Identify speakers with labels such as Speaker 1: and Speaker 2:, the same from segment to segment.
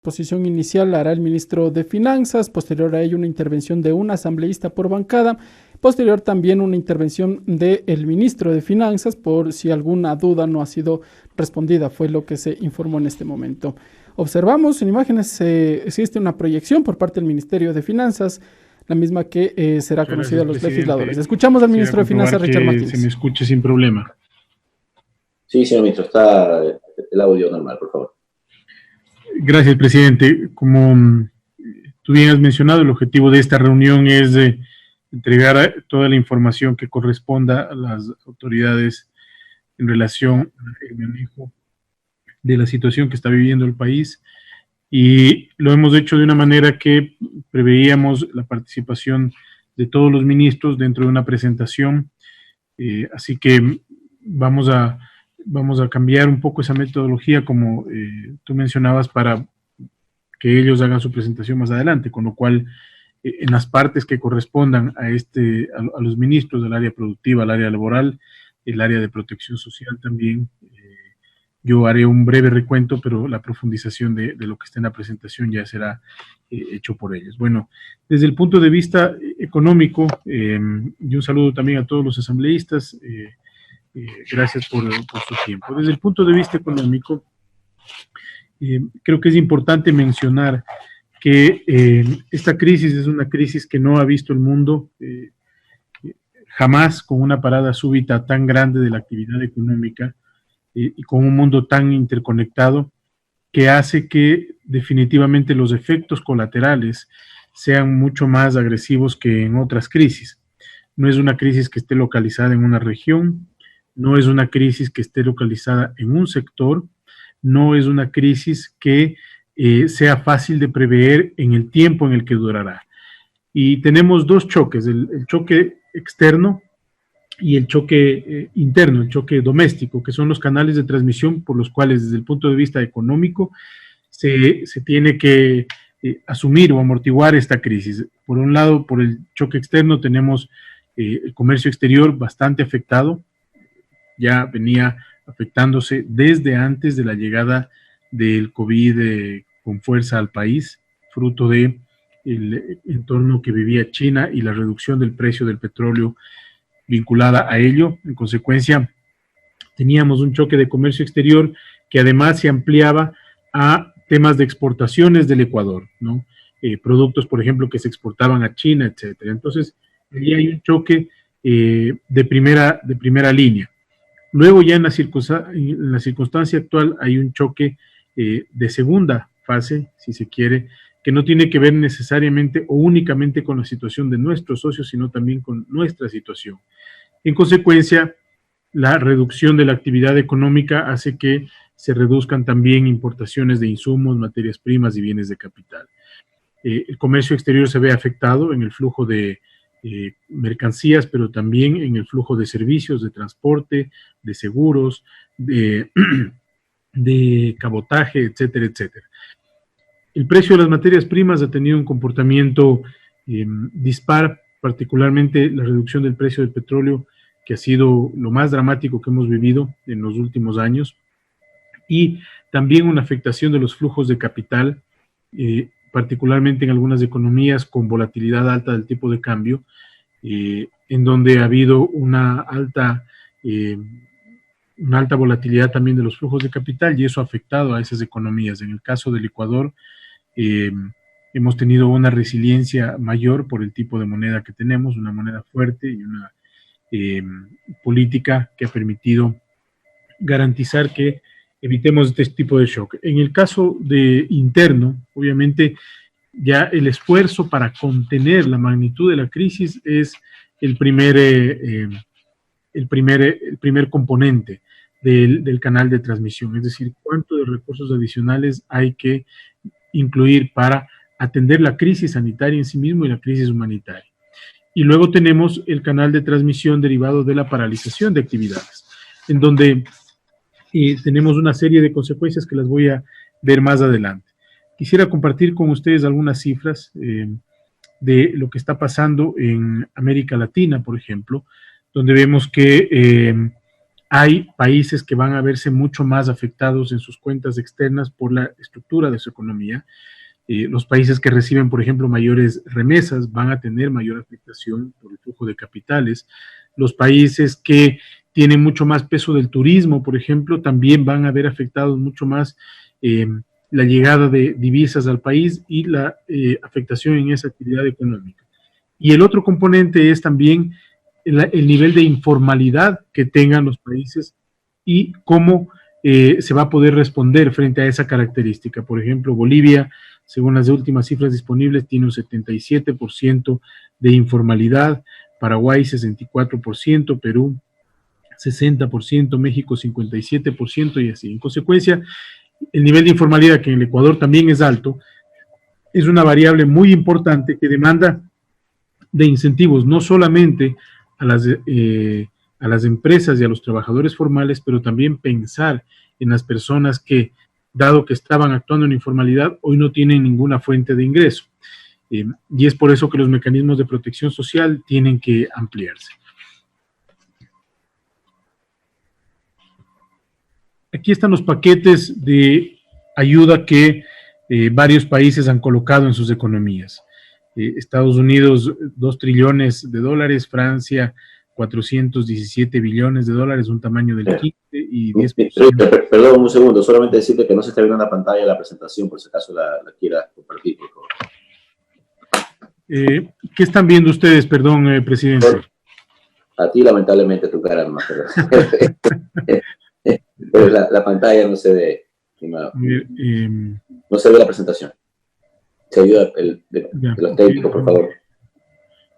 Speaker 1: Exposición inicial la hará el ministro de Finanzas, posterior a ello una intervención de un asambleísta por bancada, posterior también una intervención del ministro de Finanzas por si alguna duda no ha sido respondida, fue lo que se informó en este momento. Observamos en imágenes, existe una proyección por parte del Ministerio de Finanzas, la misma que será
Speaker 2: Muchas
Speaker 1: conocida a
Speaker 2: gracias,
Speaker 1: los
Speaker 2: presidente.
Speaker 1: legisladores. Escuchamos al
Speaker 2: Quisiera
Speaker 1: ministro de Finanzas,
Speaker 2: comprobar
Speaker 1: Richard
Speaker 2: que
Speaker 1: Martínez.
Speaker 2: se me escuche sin problema.
Speaker 3: Sí, señor ministro, está el audio normal, por favor.
Speaker 2: Gracias, presidente. Como tú bien has mencionado, el objetivo de esta reunión es entregar toda la información que corresponda a las autoridades en relación al manejo de la situación que está viviendo el país, y lo hemos hecho de una manera que preveíamos la participación de todos los ministros dentro de una presentación, así que vamos a cambiar un poco esa metodología, como tú mencionabas, para que ellos hagan su presentación más adelante, con lo cual en las partes que correspondan a los ministros del área productiva, al área laboral, el área de protección social también, yo haré un breve recuento, pero la profundización de lo que está en la presentación ya será hecho por ellos. Bueno, desde el punto de vista económico, y un saludo también a todos los asambleístas, gracias por su tiempo. Desde el punto de vista económico, creo que es importante mencionar que esta crisis es una crisis que no ha visto el mundo jamás, con una parada súbita tan grande de la actividad económica y con un mundo tan interconectado, que hace que definitivamente los efectos colaterales sean mucho más agresivos que en otras crisis. No es una crisis que esté localizada en una región, no es una crisis que esté localizada en un sector, no es una crisis que sea fácil de prever en el tiempo en el que durará. Y tenemos dos choques, el choque externo y el choque interno, el choque doméstico, que son los canales de transmisión por los cuales desde el punto de vista económico se tiene que asumir o amortiguar esta crisis. Por un lado, por el choque externo tenemos el comercio exterior bastante afectado, ya venía afectándose desde antes de la llegada del COVID con fuerza al país, fruto de el entorno que vivía China y la reducción del precio del petróleo vinculada a ello. En consecuencia, teníamos un choque de comercio exterior que además se ampliaba a temas de exportaciones del Ecuador, ¿no? Productos, por ejemplo, que se exportaban a China, etcétera. Entonces, ahí hay un choque de primera línea. Luego ya en la circunstancia actual hay un choque de segunda fase, si se quiere, que no tiene que ver necesariamente o únicamente con la situación de nuestros socios, sino también con nuestra situación. En consecuencia, la reducción de la actividad económica hace que se reduzcan también importaciones de insumos, materias primas y bienes de capital. El comercio exterior se ve afectado en el flujo de mercancías, pero también en el flujo de servicios, de transporte, de seguros, de cabotaje, etcétera, etcétera. El precio de las materias primas ha tenido un comportamiento dispar, particularmente la reducción del precio del petróleo, que ha sido lo más dramático que hemos vivido en los últimos años, y también una afectación de los flujos de capital, particularmente en algunas economías con volatilidad alta del tipo de cambio, en donde ha habido una alta volatilidad también de los flujos de capital, y eso ha afectado a esas economías. En el caso del Ecuador, hemos tenido una resiliencia mayor por el tipo de moneda que tenemos, una moneda fuerte y una política que ha permitido garantizar que evitemos este tipo de shock. En el caso de interno, obviamente, ya el esfuerzo para contener la magnitud de la crisis es el primer componente del canal de transmisión, es decir, cuánto de recursos adicionales hay que incluir para atender la crisis sanitaria en sí mismo y la crisis humanitaria. Y luego tenemos el canal de transmisión derivado de la paralización de actividades, en donde tenemos una serie de consecuencias que las voy a ver más adelante. Quisiera compartir con ustedes algunas cifras de lo que está pasando en América Latina, por ejemplo, donde vemos que hay países que van a verse mucho más afectados en sus cuentas externas por la estructura de su economía. Los países que reciben, por ejemplo, mayores remesas van a tener mayor afectación por el flujo de capitales. Los países que tienen mucho más peso del turismo, por ejemplo, también van a ver afectados mucho más la llegada de divisas al país y la afectación en esa actividad económica. Y el otro componente es también el nivel de informalidad que tengan los países y cómo se va a poder responder frente a esa característica. Por ejemplo, Bolivia, según las últimas cifras disponibles, tiene un 77% de informalidad, Paraguay 64%, Perú 60%, México 57% y así. En consecuencia, el nivel de informalidad, que en el Ecuador también es alto, es una variable muy importante que demanda de incentivos, no solamente a las empresas y a los trabajadores formales, pero también pensar en las personas que, dado que estaban actuando en informalidad, hoy no tienen ninguna fuente de ingreso. Y es por eso que los mecanismos de protección social tienen que ampliarse. Aquí están los paquetes de ayuda que varios países han colocado en sus economías. Estados Unidos, 2 trillones de dólares, Francia, 417 billones de dólares, un tamaño del 15 y 10%.
Speaker 3: Perdón, un segundo, solamente decirte que no se está viendo en la pantalla la presentación, por si acaso la quiera compartir, por favor.
Speaker 2: ¿Qué están viendo ustedes, perdón, presidente?
Speaker 3: A ti, lamentablemente, tu cara nomás, pero la pantalla no se ve, no se ve la presentación. Se ayuda de los técnicos, por favor.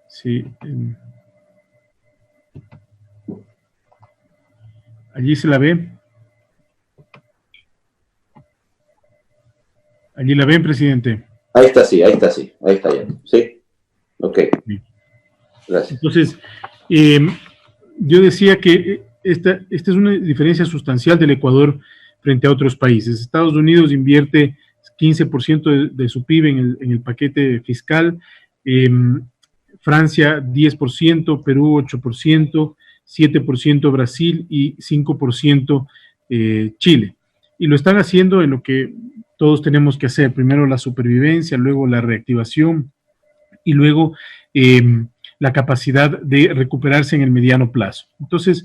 Speaker 2: Sí. ¿Allí se la ve? ¿Allí la ven, presidente?
Speaker 3: Ahí está, sí, ahí está ya. ¿Sí? Ok. Gracias.
Speaker 2: Entonces, yo decía que esta es una diferencia sustancial del Ecuador frente a otros países. Estados Unidos invierte 15% de su PIB en el paquete fiscal, Francia 10%, Perú 8%, 7% Brasil y 5% Chile. Y lo están haciendo en lo que todos tenemos que hacer, primero la supervivencia, luego la reactivación y luego la capacidad de recuperarse en el mediano plazo. Entonces,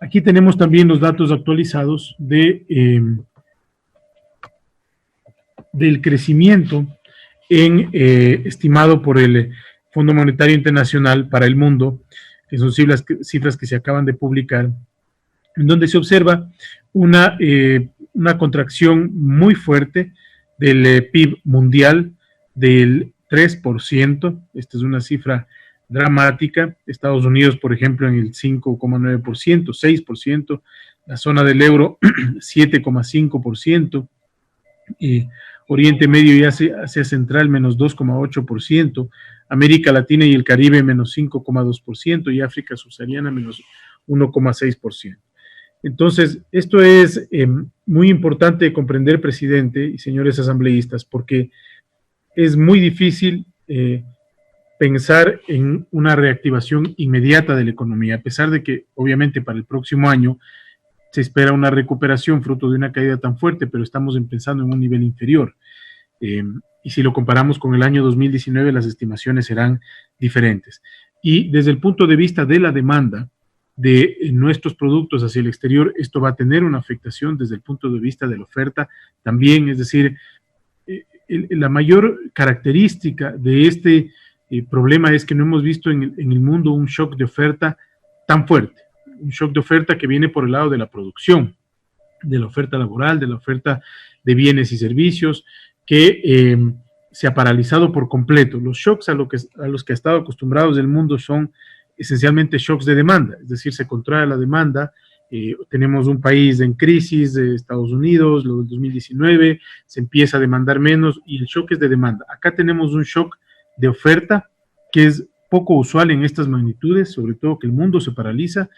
Speaker 2: aquí tenemos también los datos actualizados del crecimiento estimado por el Fondo Monetario Internacional para el mundo, que son cifras que se acaban de publicar, en donde se observa una contracción muy fuerte del PIB mundial del 3%. Esta es una cifra dramática. Estados Unidos, por ejemplo, en el 5,9%, 6%, la zona del euro 7,5%, Oriente Medio y Asia Central menos 2,8%, América Latina y el Caribe menos 5,2% y África subsahariana menos 1,6%. Entonces, esto es muy importante comprender, presidente y señores asambleístas, porque es muy difícil pensar en una reactivación inmediata de la economía, a pesar de que obviamente para el próximo año se espera una recuperación fruto de una caída tan fuerte, pero estamos pensando en un nivel inferior. Y si lo comparamos con el año 2019, las estimaciones serán diferentes. Y desde el punto de vista de la demanda de nuestros productos hacia el exterior, esto va a tener una afectación desde el punto de vista de la oferta también, es decir, la mayor característica de este problema es que no hemos visto en el mundo un shock de oferta tan fuerte, un shock de oferta que viene por el lado de la producción, de la oferta laboral, de la oferta de bienes y servicios, que se ha paralizado por completo. Los shocks a los que ha estado acostumbrados el mundo son esencialmente shocks de demanda, es decir, se contrae la demanda. Tenemos un país en crisis, Estados Unidos, lo del 2019, se empieza a demandar menos y el shock es de demanda. Acá tenemos un shock de oferta que es poco usual en estas magnitudes, sobre todo que el mundo se paraliza,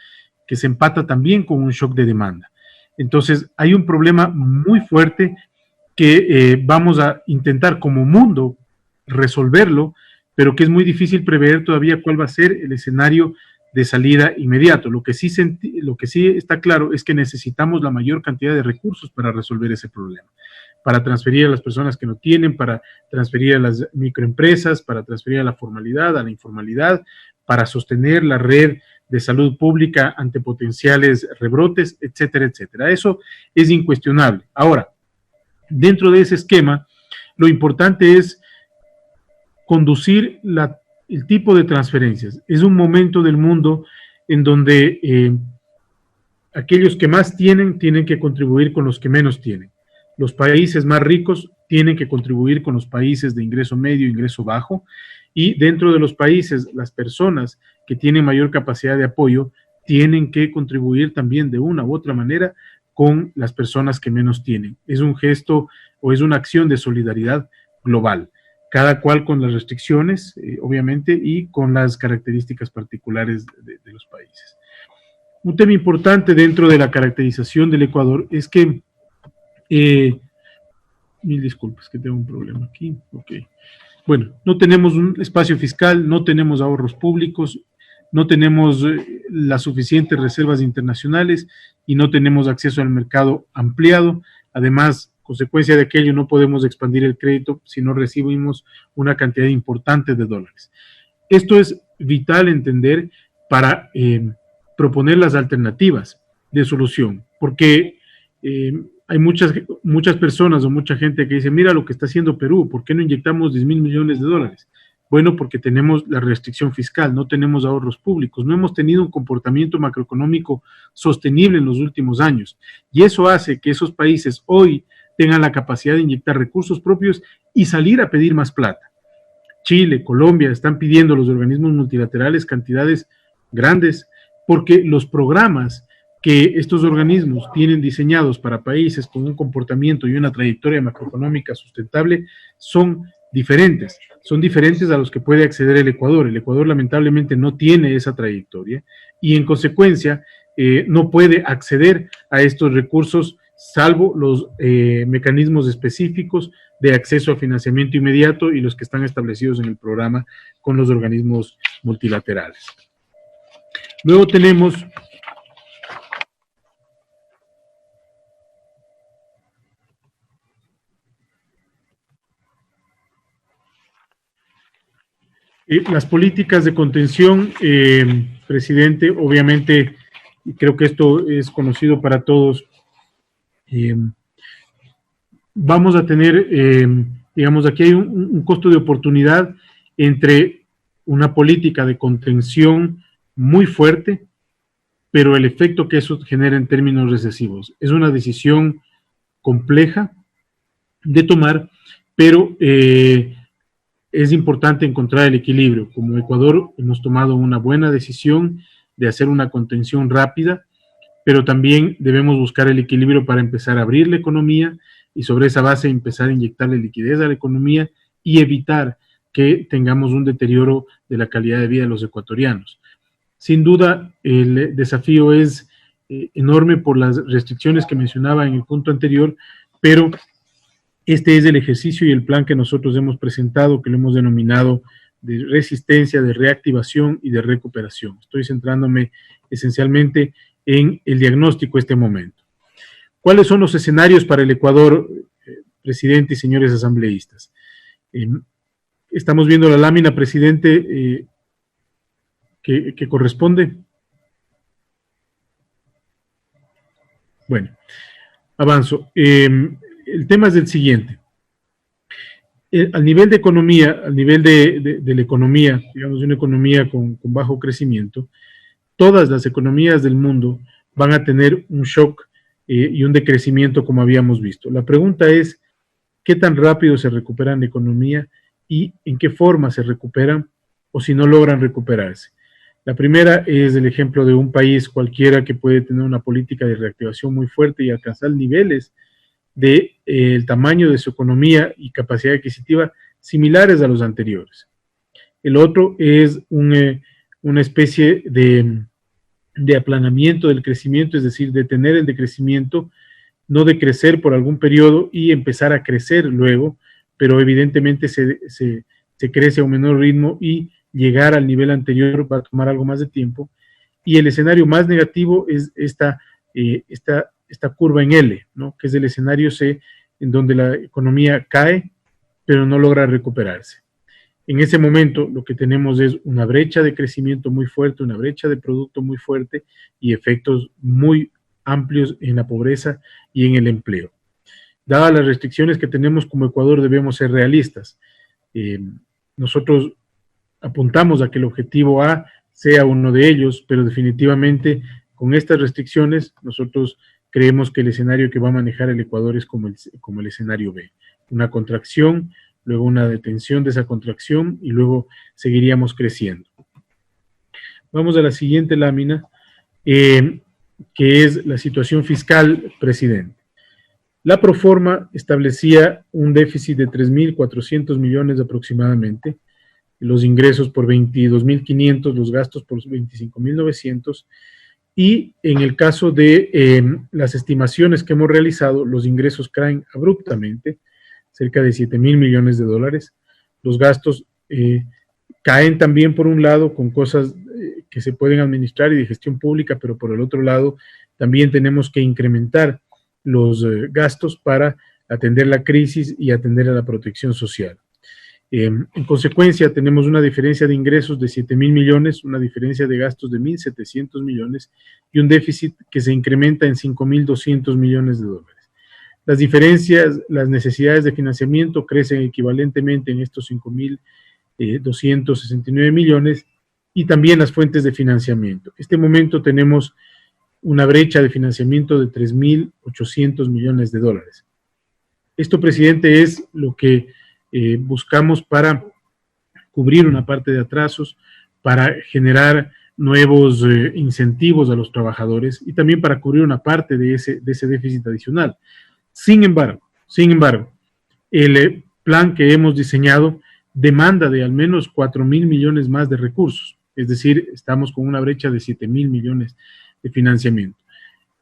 Speaker 2: que se empata también con un shock de demanda. Entonces, hay un problema muy fuerte que vamos a intentar como mundo resolverlo, pero que es muy difícil prever todavía cuál va a ser el escenario de salida inmediato. Lo que sí está claro es que necesitamos la mayor cantidad de recursos para resolver ese problema, para transferir a las personas que no tienen, para transferir a las microempresas, para transferir a la formalidad, a la informalidad, para sostener la red de salud pública ante potenciales rebrotes, etcétera, etcétera. Eso es incuestionable. Ahora, dentro de ese esquema, lo importante es conducir el tipo de transferencias. Es un momento del mundo en donde aquellos que más tienen que contribuir con los que menos tienen. Los países más ricos tienen que contribuir con los países de ingreso medio, ingreso bajo, y dentro de los países, las personas que tienen mayor capacidad de apoyo tienen que contribuir también de una u otra manera con las personas que menos tienen. Es un gesto o es una acción de solidaridad global, cada cual con las restricciones, obviamente, y con las características particulares de los países. Un tema importante dentro de la caracterización del Ecuador es que, mil disculpas que tengo un problema aquí, ok. Bueno, no tenemos un espacio fiscal, no tenemos ahorros públicos, no tenemos las suficientes reservas internacionales y no tenemos acceso al mercado ampliado. Además, consecuencia de aquello, no podemos expandir el crédito si no recibimos una cantidad importante de dólares. Esto es vital entender para proponer las alternativas de solución, porque hay muchas personas o mucha gente que dice, mira lo que está haciendo Perú, ¿por qué no inyectamos 10.000 millones de dólares? Bueno, porque tenemos la restricción fiscal, no tenemos ahorros públicos, no hemos tenido un comportamiento macroeconómico sostenible en los últimos años, y eso hace que esos países hoy tengan la capacidad de inyectar recursos propios y salir a pedir más plata. Chile, Colombia están pidiendo a los organismos multilaterales cantidades grandes porque los programas que estos organismos tienen diseñados para países con un comportamiento y una trayectoria macroeconómica sustentable son diferentes a los que puede acceder el Ecuador. El Ecuador lamentablemente no tiene esa trayectoria y en consecuencia no puede acceder a estos recursos salvo los mecanismos específicos de acceso a financiamiento inmediato y los que están establecidos en el programa con los organismos multilaterales. Luego tenemos las políticas de contención, presidente, obviamente, creo que esto es conocido para todos. Vamos a tener, digamos, aquí hay un costo de oportunidad entre una política de contención muy fuerte, pero el efecto que eso genera en términos recesivos. Es una decisión compleja de tomar, pero es importante encontrar el equilibrio. Como Ecuador hemos tomado una buena decisión de hacer una contención rápida, pero también debemos buscar el equilibrio para empezar a abrir la economía y sobre esa base empezar a inyectarle liquidez a la economía y evitar que tengamos un deterioro de la calidad de vida de los ecuatorianos. Sin duda, el desafío es enorme por las restricciones que mencionaba en el punto anterior, pero este es el ejercicio y el plan que nosotros hemos presentado, que lo hemos denominado de resistencia, de reactivación y de recuperación. Estoy centrándome esencialmente en el diagnóstico en este momento. ¿Cuáles son los escenarios para el Ecuador, presidente y señores asambleístas? Estamos viendo la lámina, presidente, que corresponde. Bueno, avanzo. El tema es el siguiente. Al nivel de economía, al nivel de la economía, digamos, de una economía con bajo crecimiento, todas las economías del mundo van a tener un shock y un decrecimiento como habíamos visto. La pregunta es, ¿qué tan rápido se recuperan la economía y en qué forma se recuperan o si no logran recuperarse? La primera es el ejemplo de un país cualquiera que puede tener una política de reactivación muy fuerte y alcanzar niveles del tamaño de su economía y capacidad adquisitiva similares a los anteriores. El otro es una especie de aplanamiento del crecimiento, es decir, detener el decrecimiento, no decrecer por algún periodo y empezar a crecer luego, pero evidentemente se crece a un menor ritmo y llegar al nivel anterior va a tomar algo más de tiempo. y el escenario más negativo es esta curva en L, ¿no? Que es el escenario C, en donde la economía cae, pero no logra recuperarse. En ese momento lo que tenemos es una brecha de crecimiento muy fuerte, una brecha de producto muy fuerte y efectos muy amplios en la pobreza y en el empleo. Dadas las restricciones que tenemos como Ecuador, debemos ser realistas. Nosotros apuntamos a que el objetivo A sea uno de ellos, pero definitivamente con estas restricciones nosotros creemos que el escenario que va a manejar el Ecuador es como el escenario B. Una contracción, luego una detención de esa contracción y luego seguiríamos creciendo. Vamos a la siguiente lámina, que es la situación fiscal, presidente. La proforma establecía un déficit de 3.400 millones aproximadamente, los ingresos por 22.500, los gastos por 25.900, y en el caso de las estimaciones que hemos realizado, los ingresos caen abruptamente, cerca de 7.000 millones de dólares. Los gastos caen también por un lado con cosas que se pueden administrar y de gestión pública, pero por el otro lado también tenemos que incrementar los gastos para atender la crisis y atender a la protección social. En consecuencia, tenemos una diferencia de ingresos de 7.000 millones, una diferencia de gastos de 1.700 millones y un déficit que se incrementa en 5.200 millones de dólares. Las diferencias, las necesidades de financiamiento crecen equivalentemente en estos 5.269 millones y también las fuentes de financiamiento. En este momento tenemos una brecha de financiamiento de 3.800 millones de dólares. Esto, presidente, es lo que buscamos para cubrir una parte de atrasos, para generar nuevos incentivos a los trabajadores y también para cubrir una parte de ese déficit adicional. Sin embargo, el plan que hemos diseñado demanda de al menos 4.000 millones más de recursos, es decir, estamos con una brecha de 7.000 millones de financiamiento.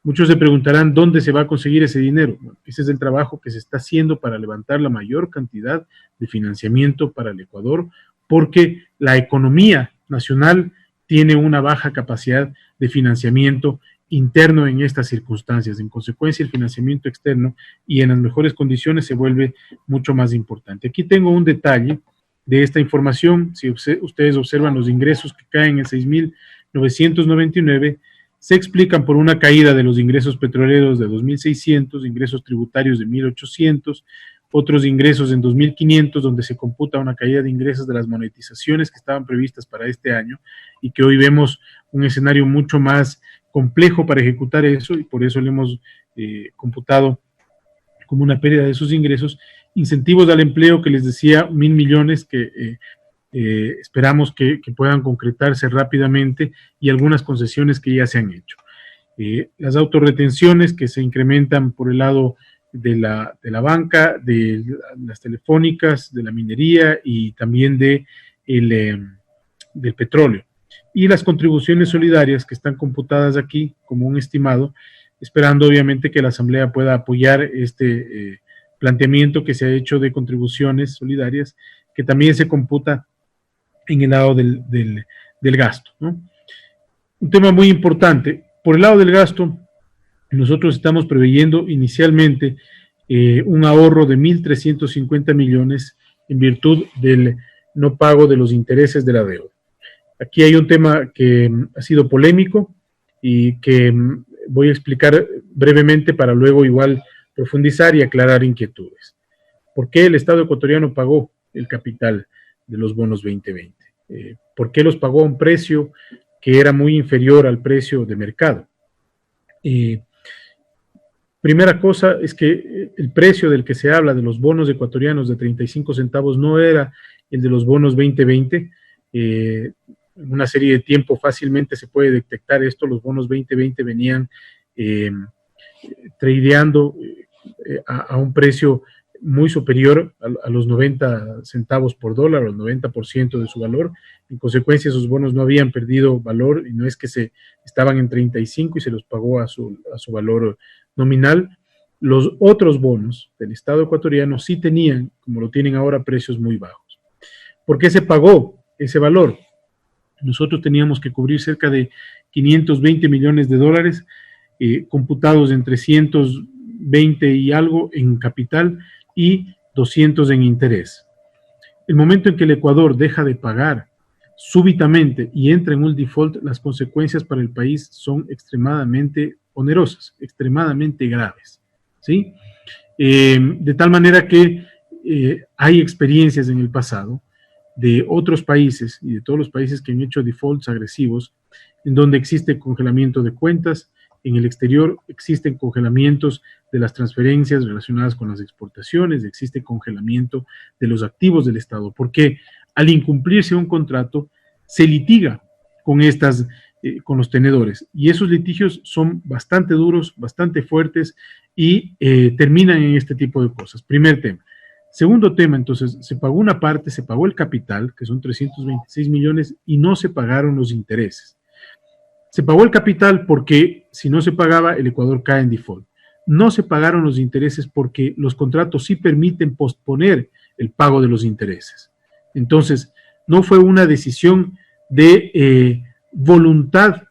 Speaker 2: Muchos se preguntarán dónde se va a conseguir ese dinero. Bueno, ese es el trabajo que se está haciendo para levantar la mayor cantidad de financiamiento para el Ecuador, porque la economía nacional tiene una baja capacidad de financiamiento interno en estas circunstancias. En consecuencia, el financiamiento externo y en las mejores condiciones se vuelve mucho más importante. Aquí tengo un detalle de esta información. Si ustedes observan los ingresos que caen en 6.999, se explican por una caída de los ingresos petroleros de 2.600, ingresos tributarios de 1.800, otros ingresos en 2.500, donde se computa una caída de ingresos de las monetizaciones que estaban previstas para este año y que hoy vemos un escenario mucho más complejo para ejecutar eso y por eso le hemos computado como una pérdida de esos ingresos. Incentivos al empleo que les decía, 1.000 millones que esperamos que puedan concretarse rápidamente y algunas concesiones que ya se han hecho. Las autorretenciones que se incrementan por el lado de la banca, de las telefónicas, de la minería y también del petróleo. Y las contribuciones solidarias que están computadas aquí como un estimado, esperando obviamente que la Asamblea pueda apoyar este planteamiento que se ha hecho de contribuciones solidarias, que también se computa en el lado del gasto, ¿no? Un tema muy importante, por el lado del gasto, nosotros estamos preveyendo inicialmente un ahorro de 1.350 millones en virtud del no pago de los intereses de la deuda. Aquí hay un tema que ha sido polémico y que voy a explicar brevemente para luego igual profundizar y aclarar inquietudes. ¿Por qué el Estado ecuatoriano pagó el capital de los bonos 2020? ¿Por qué los pagó a un precio que era muy inferior al precio de mercado? Primera cosa es que el precio del que se habla de los bonos ecuatorianos de 35 centavos no era el de los bonos 2020. En una serie de tiempo fácilmente se puede detectar esto. Los bonos 2020 venían tradeando a un precio muy superior a los 90 centavos por dólar, al 90% de su valor. En consecuencia, esos bonos no habían perdido valor y no es que se estaban en 35 y se los pagó a su valor nominal. Los otros bonos del Estado ecuatoriano sí tenían, como lo tienen ahora, precios muy bajos. ¿Por qué se pagó ese valor? nosotros teníamos que cubrir cerca de 520 millones de dólares, computados en 320 y algo en capital y 200 en interés. El momento en que el Ecuador deja de pagar súbitamente y entra en un default, las consecuencias para el país son extremadamente onerosas, extremadamente graves, ¿sí? De tal manera que hay experiencias en el pasado de otros países y de todos los países que han hecho defaults agresivos, en donde existe congelamiento de cuentas. En el exterior existen congelamientos de las transferencias relacionadas con las exportaciones, existe congelamiento de los activos del Estado, porque al incumplirse un contrato se litiga con con los tenedores, y esos litigios son bastante duros, bastante fuertes, y terminan en este tipo de cosas. Primer tema. Segundo tema, entonces, se pagó una parte, se pagó el capital, que son 326 millones, y no se pagaron los intereses. Se pagó el capital porque si no se pagaba, el Ecuador cae en default. No se pagaron los intereses porque los contratos sí permiten posponer el pago de los intereses. Entonces, no fue una decisión de voluntad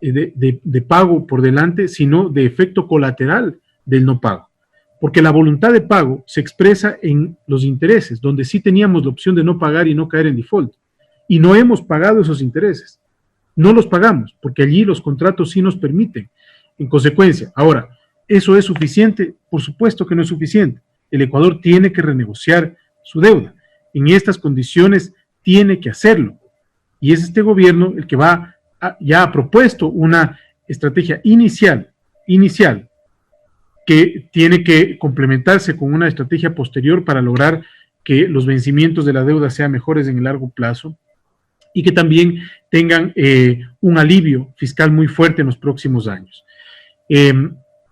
Speaker 2: de pago por delante, sino de efecto colateral del no pago. Porque la voluntad de pago se expresa en los intereses, donde sí teníamos la opción de no pagar y no caer en default. Y no hemos pagado esos intereses. No los pagamos, porque allí los contratos sí nos permiten. En consecuencia, ahora, ¿eso es suficiente? Por supuesto que no es suficiente. El Ecuador tiene que renegociar su deuda. En estas condiciones tiene que hacerlo. Y es este gobierno el que ya ha propuesto una estrategia inicial, que tiene que complementarse con una estrategia posterior para lograr que los vencimientos de la deuda sean mejores en el largo plazo y que también tengan un alivio fiscal muy fuerte en los próximos años.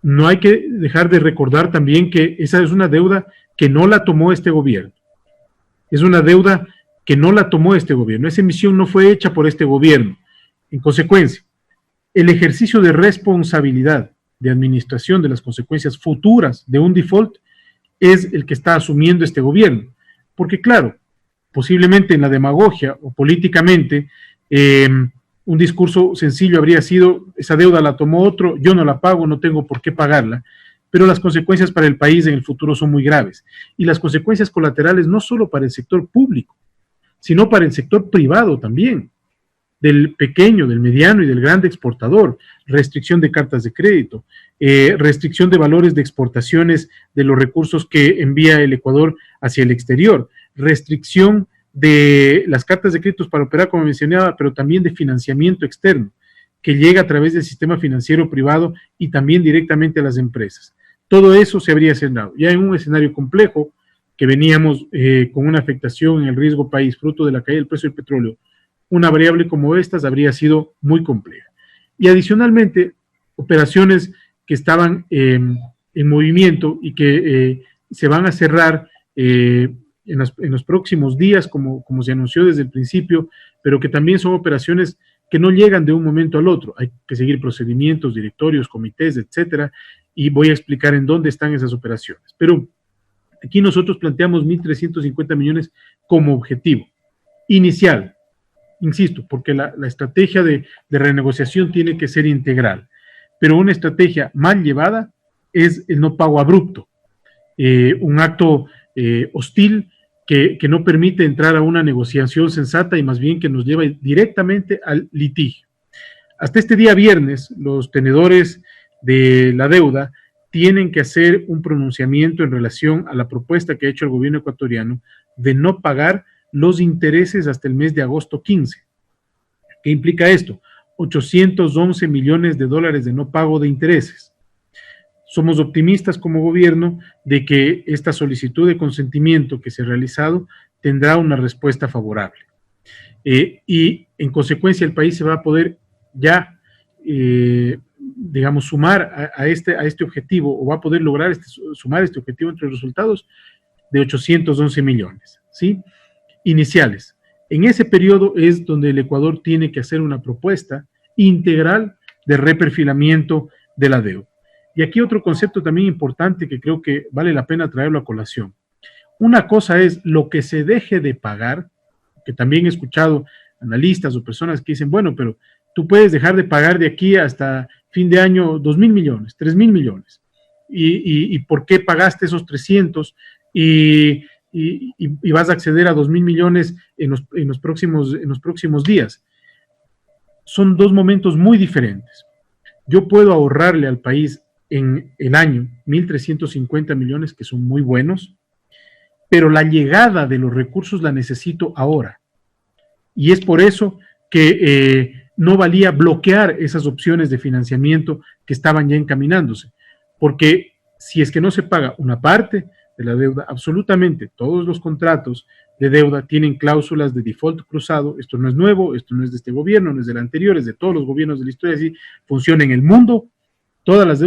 Speaker 2: No hay que dejar de recordar también que esa es una deuda que no la tomó este gobierno. Es una deuda que no la tomó este gobierno. Esa emisión no fue hecha por este gobierno. En consecuencia, el ejercicio de responsabilidad de administración de las consecuencias futuras de un default es el que está asumiendo este gobierno. Porque claro, posiblemente en la demagogia o políticamente, un discurso sencillo habría sido: esa deuda la tomó otro, yo no la pago, no tengo por qué pagarla, pero las consecuencias para el país en el futuro son muy graves. Y las consecuencias colaterales no solo para el sector público, sino para el sector privado también, del pequeño, del mediano y del grande exportador, restricción de cartas de crédito, restricción de valores de exportaciones de los recursos que envía el Ecuador hacia el exterior, restricción de las cartas de créditos para operar, como mencionaba, pero también de financiamiento externo, que llega a través del sistema financiero privado y también directamente a las empresas. Todo eso se habría cerrado. Ya en un escenario complejo, que veníamos con una afectación en el riesgo país, fruto de la caída del precio del petróleo, una variable como estas habría sido muy compleja. Y adicionalmente, operaciones que estaban en movimiento y que se van a cerrar en los próximos días, como se anunció desde el principio, pero que también son operaciones que no llegan de un momento al otro. Hay que seguir procedimientos, directorios, comités, etcétera, y voy a explicar en dónde están esas operaciones. Pero aquí nosotros planteamos 1.350 millones como objetivo inicial. Insisto, porque la estrategia de renegociación tiene que ser integral, pero una estrategia mal llevada es el no pago abrupto, un acto hostil que no permite entrar a una negociación sensata y más bien que nos lleva directamente al litigio. Hasta este día viernes, los tenedores de la deuda tienen que hacer un pronunciamiento en relación a la propuesta que ha hecho el gobierno ecuatoriano de no pagar los intereses hasta el mes de agosto 15. ¿Qué implica esto? 811 millones de dólares de no pago de intereses. Somos optimistas como gobierno de que esta solicitud de consentimiento que se ha realizado tendrá una respuesta favorable. Y en consecuencia el país se va a poder ya, digamos, sumar a este objetivo, o va a poder lograr sumar este objetivo entre los resultados de 811 millones, ¿sí? Iniciales. En ese periodo es donde el Ecuador tiene que hacer una propuesta integral de reperfilamiento de la deuda. Y aquí otro concepto también importante que creo que vale la pena traerlo a colación. Una cosa es lo que se deje de pagar, que también he escuchado analistas o personas que dicen, bueno, pero tú puedes dejar de pagar de aquí hasta fin de año 2.000 millones, 3.000 millones. ¿Y por qué pagaste esos 300 y vas a acceder a 2.000 millones en los próximos días? Son dos momentos muy diferentes. Yo puedo ahorrarle al país en el año 1.350 millones, que son muy buenos, pero la llegada de los recursos la necesito ahora. Y es por eso que no valía bloquear esas opciones de financiamiento que estaban ya encaminándose, porque si es que no se paga una parte de la deuda, absolutamente todos los contratos de deuda tienen cláusulas de default cruzado. Esto no es nuevo, esto no es de este gobierno, no es del anterior, es de todos los gobiernos de la historia, así funciona en el mundo. Todas las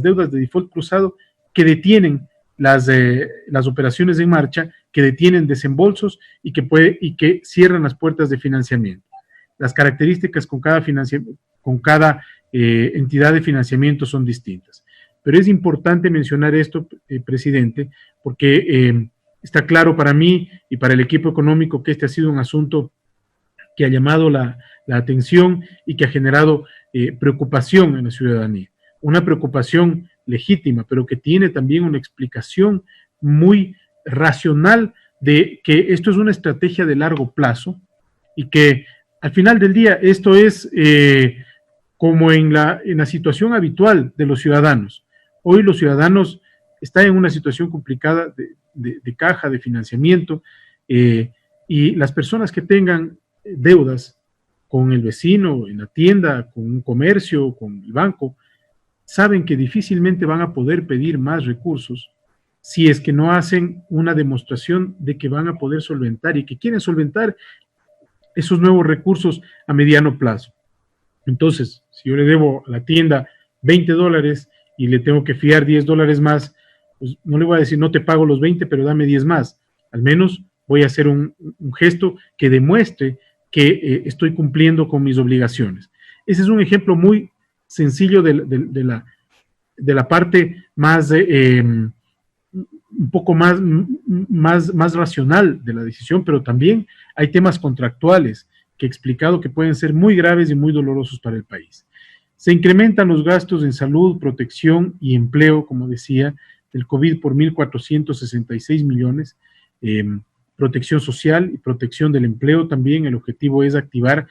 Speaker 2: deudas de default cruzado que detienen las operaciones en marcha, que detienen desembolsos y que cierran las puertas de financiamiento. Las características con cada entidad de financiamiento son distintas. Pero es importante mencionar esto, presidente, porque está claro para mí y para el equipo económico que este ha sido un asunto que ha llamado la atención y que ha generado preocupación en la ciudadanía. Una preocupación legítima, pero que tiene también una explicación muy racional de que esto es una estrategia de largo plazo y que al final del día esto es como en la situación habitual de los ciudadanos. Hoy los ciudadanos están en una situación complicada de caja, de financiamiento, y las personas que tengan deudas con el vecino, en la tienda, con un comercio, con el banco, saben que difícilmente van a poder pedir más recursos si es que no hacen una demostración de que van a poder solventar y que quieren solventar esos nuevos recursos a mediano plazo. Entonces, si yo le debo a la tienda $20 y le tengo que fiar $10 más, pues no le voy a decir no te pago los 20, pero dame 10 más. Al menos voy a hacer un gesto que demuestre que estoy cumpliendo con mis obligaciones. Ese es un ejemplo muy sencillo de la parte más, un poco más racional de la decisión, pero también hay temas contractuales que he explicado que pueden ser muy graves y muy dolorosos para el país. Se incrementan los gastos en salud, protección y empleo, como decía, del COVID por 1.466 millones, protección social y protección del empleo también. El objetivo es activar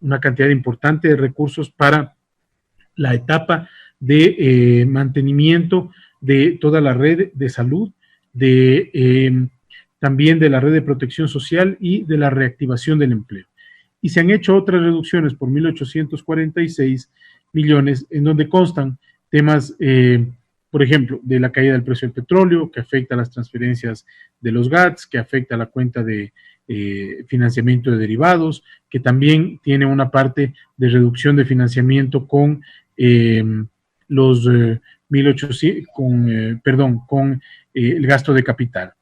Speaker 2: una cantidad importante de recursos para la etapa de mantenimiento de toda la red de salud, también de la red de protección social y de la reactivación del empleo. Y se han hecho otras reducciones por 1.846 millones, en donde constan temas, por ejemplo, de la caída del precio del petróleo, que afecta a las transferencias de los GATS, que afecta a la cuenta de financiamiento de derivados, que también tiene una parte de reducción de financiamiento con los 1.800, con el gasto de capital.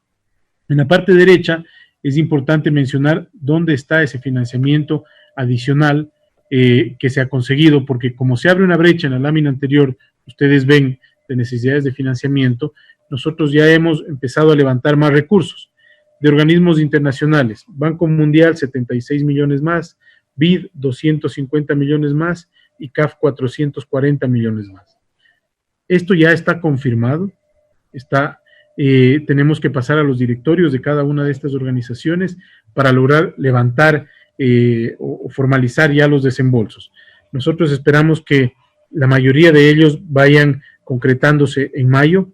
Speaker 2: En la parte derecha es importante mencionar dónde está ese financiamiento adicional que se ha conseguido, porque como se abre una brecha en la lámina anterior, ustedes ven de necesidades de financiamiento, nosotros ya hemos empezado a levantar más recursos de organismos internacionales. Banco Mundial, 76 millones más, BID, 250 millones más y CAF, 440 millones más. Esto ya está confirmado, tenemos que pasar a los directorios de cada una de estas organizaciones para lograr levantar o formalizar ya los desembolsos. Nosotros esperamos que la mayoría de ellos vayan concretándose en mayo.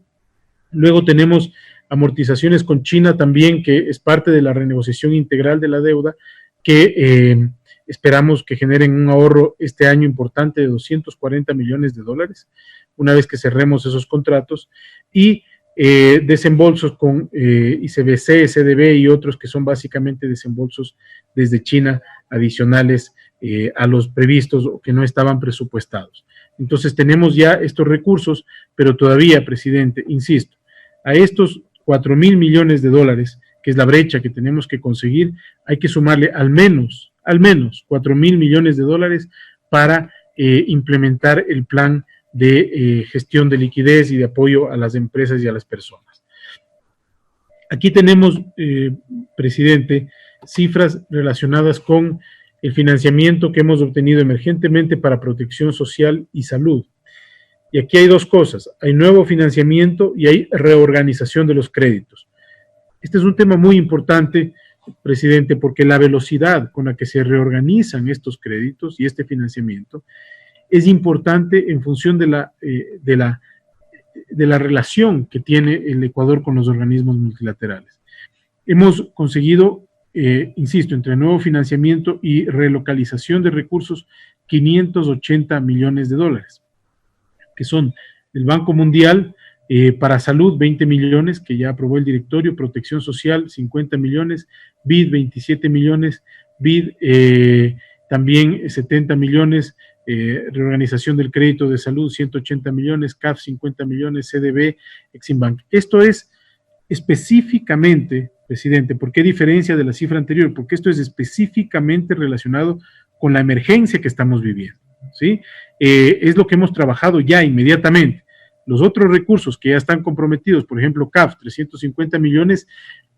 Speaker 2: Luego tenemos amortizaciones con China también, que es parte de la renegociación integral de la deuda, que esperamos que generen un ahorro este año importante de 240 millones de dólares, una vez que cerremos esos contratos, y desembolsos con ICBC, CDB y otros que son básicamente desembolsos desde China adicionales a los previstos o que no estaban presupuestados. Entonces tenemos ya estos recursos, pero todavía, presidente, insisto, a estos 4.000 millones de dólares, que es la brecha que tenemos que conseguir, hay que sumarle al menos 4.000 millones de dólares para implementar el plan de gestión de liquidez y de apoyo a las empresas y a las personas. Aquí tenemos, presidente, cifras relacionadas con el financiamiento que hemos obtenido emergentemente para protección social y salud. Y aquí hay dos cosas, hay nuevo financiamiento y hay reorganización de los créditos. Este es un tema muy importante, presidente, porque la velocidad con la que se reorganizan estos créditos y este financiamiento es importante en función de la relación que tiene el Ecuador con los organismos multilaterales. Hemos conseguido, insisto, entre nuevo financiamiento y relocalización de recursos, 580 millones de dólares, que son del Banco Mundial para salud, 20 millones, que ya aprobó el directorio, protección social, 50 millones, BID, 27 millones, BID, también 70 millones, reorganización del crédito de salud, 180 millones, CAF, 50 millones, CDB, Eximbank. Esto es específicamente, presidente, ¿por qué diferencia de la cifra anterior? Porque esto es específicamente relacionado con la emergencia que estamos viviendo, ¿sí? Es lo que hemos trabajado ya inmediatamente. Los otros recursos que ya están comprometidos, por ejemplo, CAF, 350 millones,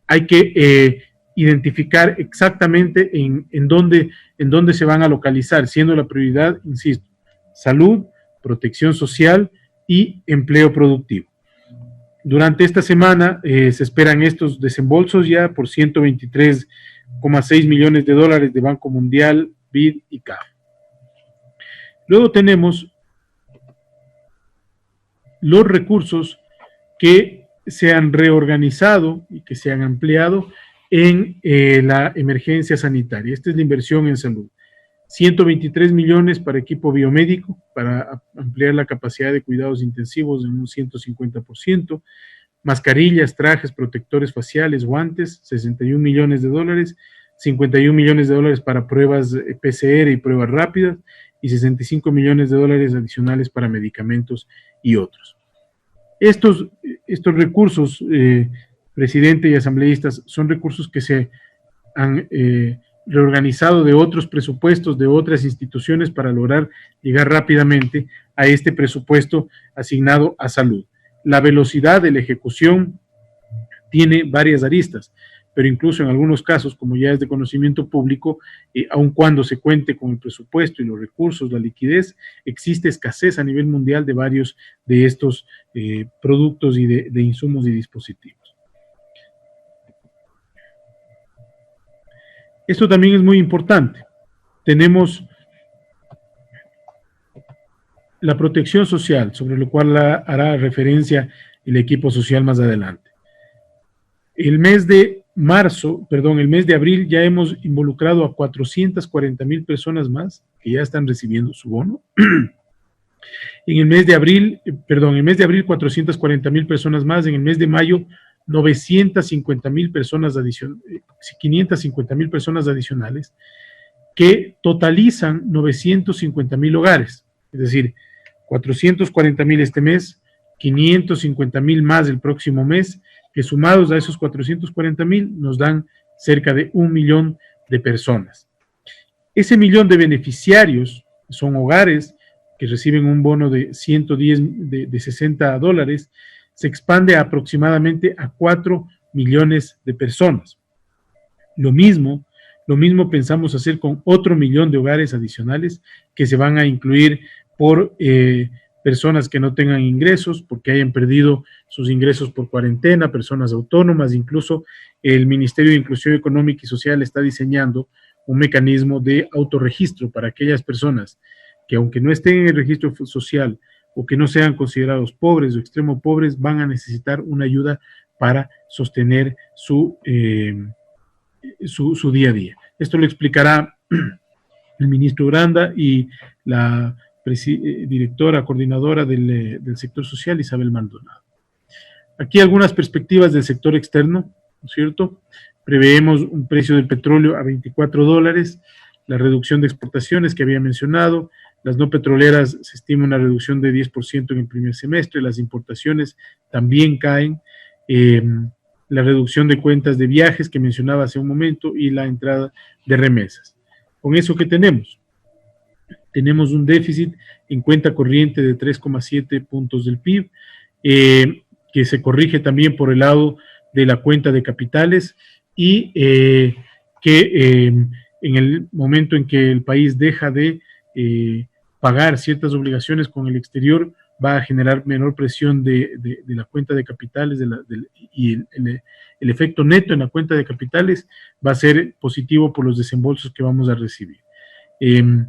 Speaker 2: hay que identificar exactamente en dónde se van a localizar, siendo la prioridad, insisto, salud, protección social y empleo productivo. Durante esta semana se esperan estos desembolsos ya por 123,6 millones de dólares de Banco Mundial, BID y CAF. Luego tenemos los recursos que se han reorganizado y que se han ampliado en la emergencia sanitaria. Esta es la inversión en salud. 123 millones para equipo biomédico, para ampliar la capacidad de cuidados intensivos en un 150%, mascarillas, trajes, protectores faciales, guantes, 61 millones de dólares, 51 millones de dólares para pruebas PCR y pruebas rápidas, y 65 millones de dólares adicionales para medicamentos y otros. Estos recursos, presidente y asambleístas, son recursos que se han reorganizado de otros presupuestos, de otras instituciones para lograr llegar rápidamente a este presupuesto asignado a salud. La velocidad de la ejecución tiene varias aristas, pero incluso en algunos casos, como ya es de conocimiento público, aun cuando se cuente con el presupuesto y los recursos, la liquidez, existe escasez a nivel mundial de varios de estos productos y de insumos y dispositivos. Esto también es muy importante. Tenemos la protección social, sobre lo cual hará referencia el equipo social más adelante. El mes de abril ya hemos involucrado a 440,000 personas más que ya están recibiendo su bono. En el mes de abril, 440,000 personas más. En el mes de mayo, 950,000 personas adicionales, 550,000 personas adicionales, que totalizan 950,000 hogares. Es decir, 440,000 este mes, 550,000 más el próximo mes, que sumados a esos 440,000 nos dan cerca de 1 millón de personas. Ese millón de beneficiarios son hogares que reciben un bono de 60 dólares, se expande aproximadamente a 4 millones de personas. Lo mismo pensamos hacer con otro millón de hogares adicionales que se van a incluir por personas que no tengan ingresos, porque hayan perdido sus ingresos por cuarentena, personas autónomas. Incluso el Ministerio de Inclusión Económica y Social está diseñando un mecanismo de autorregistro para aquellas personas que, aunque no estén en el registro social o que no sean considerados pobres o extremo pobres, van a necesitar una ayuda para sostener su día a día. Esto lo explicará el ministro Granda y la directora, coordinadora del sector social, Isabel Maldonado. Aquí algunas perspectivas del sector externo, ¿no es cierto? Preveemos un precio del petróleo a 24 dólares, la reducción de exportaciones que había mencionado, las no petroleras se estima una reducción de 10% en el primer semestre, las importaciones también caen, la reducción de cuentas de viajes que mencionaba hace un momento y la entrada de remesas. Con eso, ¿qué tenemos? Tenemos un déficit en cuenta corriente de 3,7 puntos del PIB, que se corrige también por el lado de la cuenta de capitales y que en el momento en que el país deja de pagar ciertas obligaciones con el exterior, va a generar menor presión de la cuenta de capitales y el efecto neto en la cuenta de capitales va a ser positivo por los desembolsos que vamos a recibir. En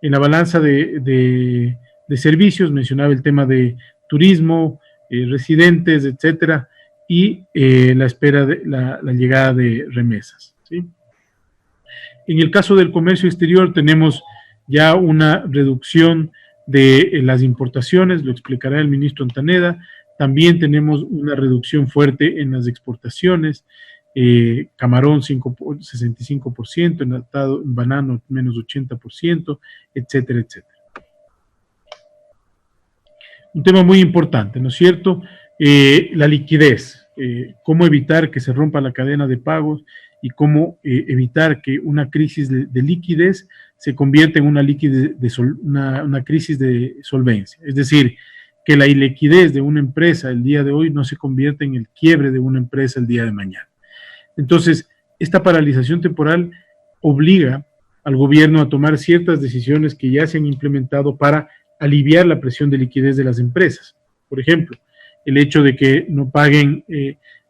Speaker 2: la balanza de servicios mencionaba el tema de turismo, residentes, etcétera, y la espera de la llegada de remesas, ¿sí? En el caso del comercio exterior tenemos ya una reducción de las importaciones, lo explicará el ministro Ontaneda. También tenemos una reducción fuerte en las exportaciones, camarón 65%, enlatado, banano menos 80%, etcétera, etcétera. Un tema muy importante, ¿no es cierto? La liquidez, cómo evitar que se rompa la cadena de pagos y cómo evitar que una crisis de liquidez se convierta en una crisis de solvencia. Es decir, que la iliquidez de una empresa el día de hoy no se convierta en el quiebre de una empresa el día de mañana. Entonces, esta paralización temporal obliga al gobierno a tomar ciertas decisiones que ya se han implementado para aliviar la presión de liquidez de las empresas. Por ejemplo, el hecho de que no paguen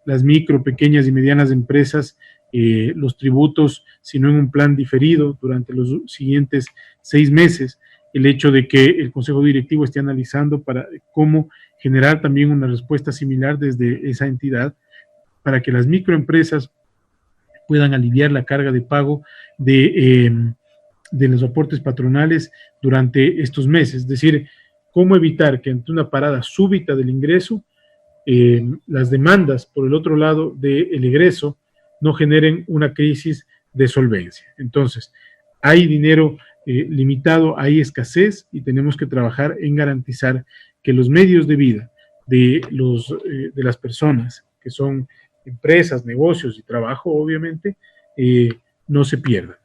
Speaker 2: las micro, pequeñas y medianas empresas los tributos, sino en un plan diferido durante los siguientes 6 meses, el hecho de que el Consejo Directivo esté analizando para cómo generar también una respuesta similar desde esa entidad para que las microempresas puedan aliviar la carga de pago de los aportes patronales durante estos meses. Es decir, cómo evitar que ante una parada súbita del ingreso, las demandas por el otro lado del egreso no generen una crisis de solvencia. Entonces, hay dinero limitado, hay escasez y tenemos que trabajar en garantizar que los medios de vida de las personas, que son empresas, negocios y trabajo, obviamente, no se pierdan.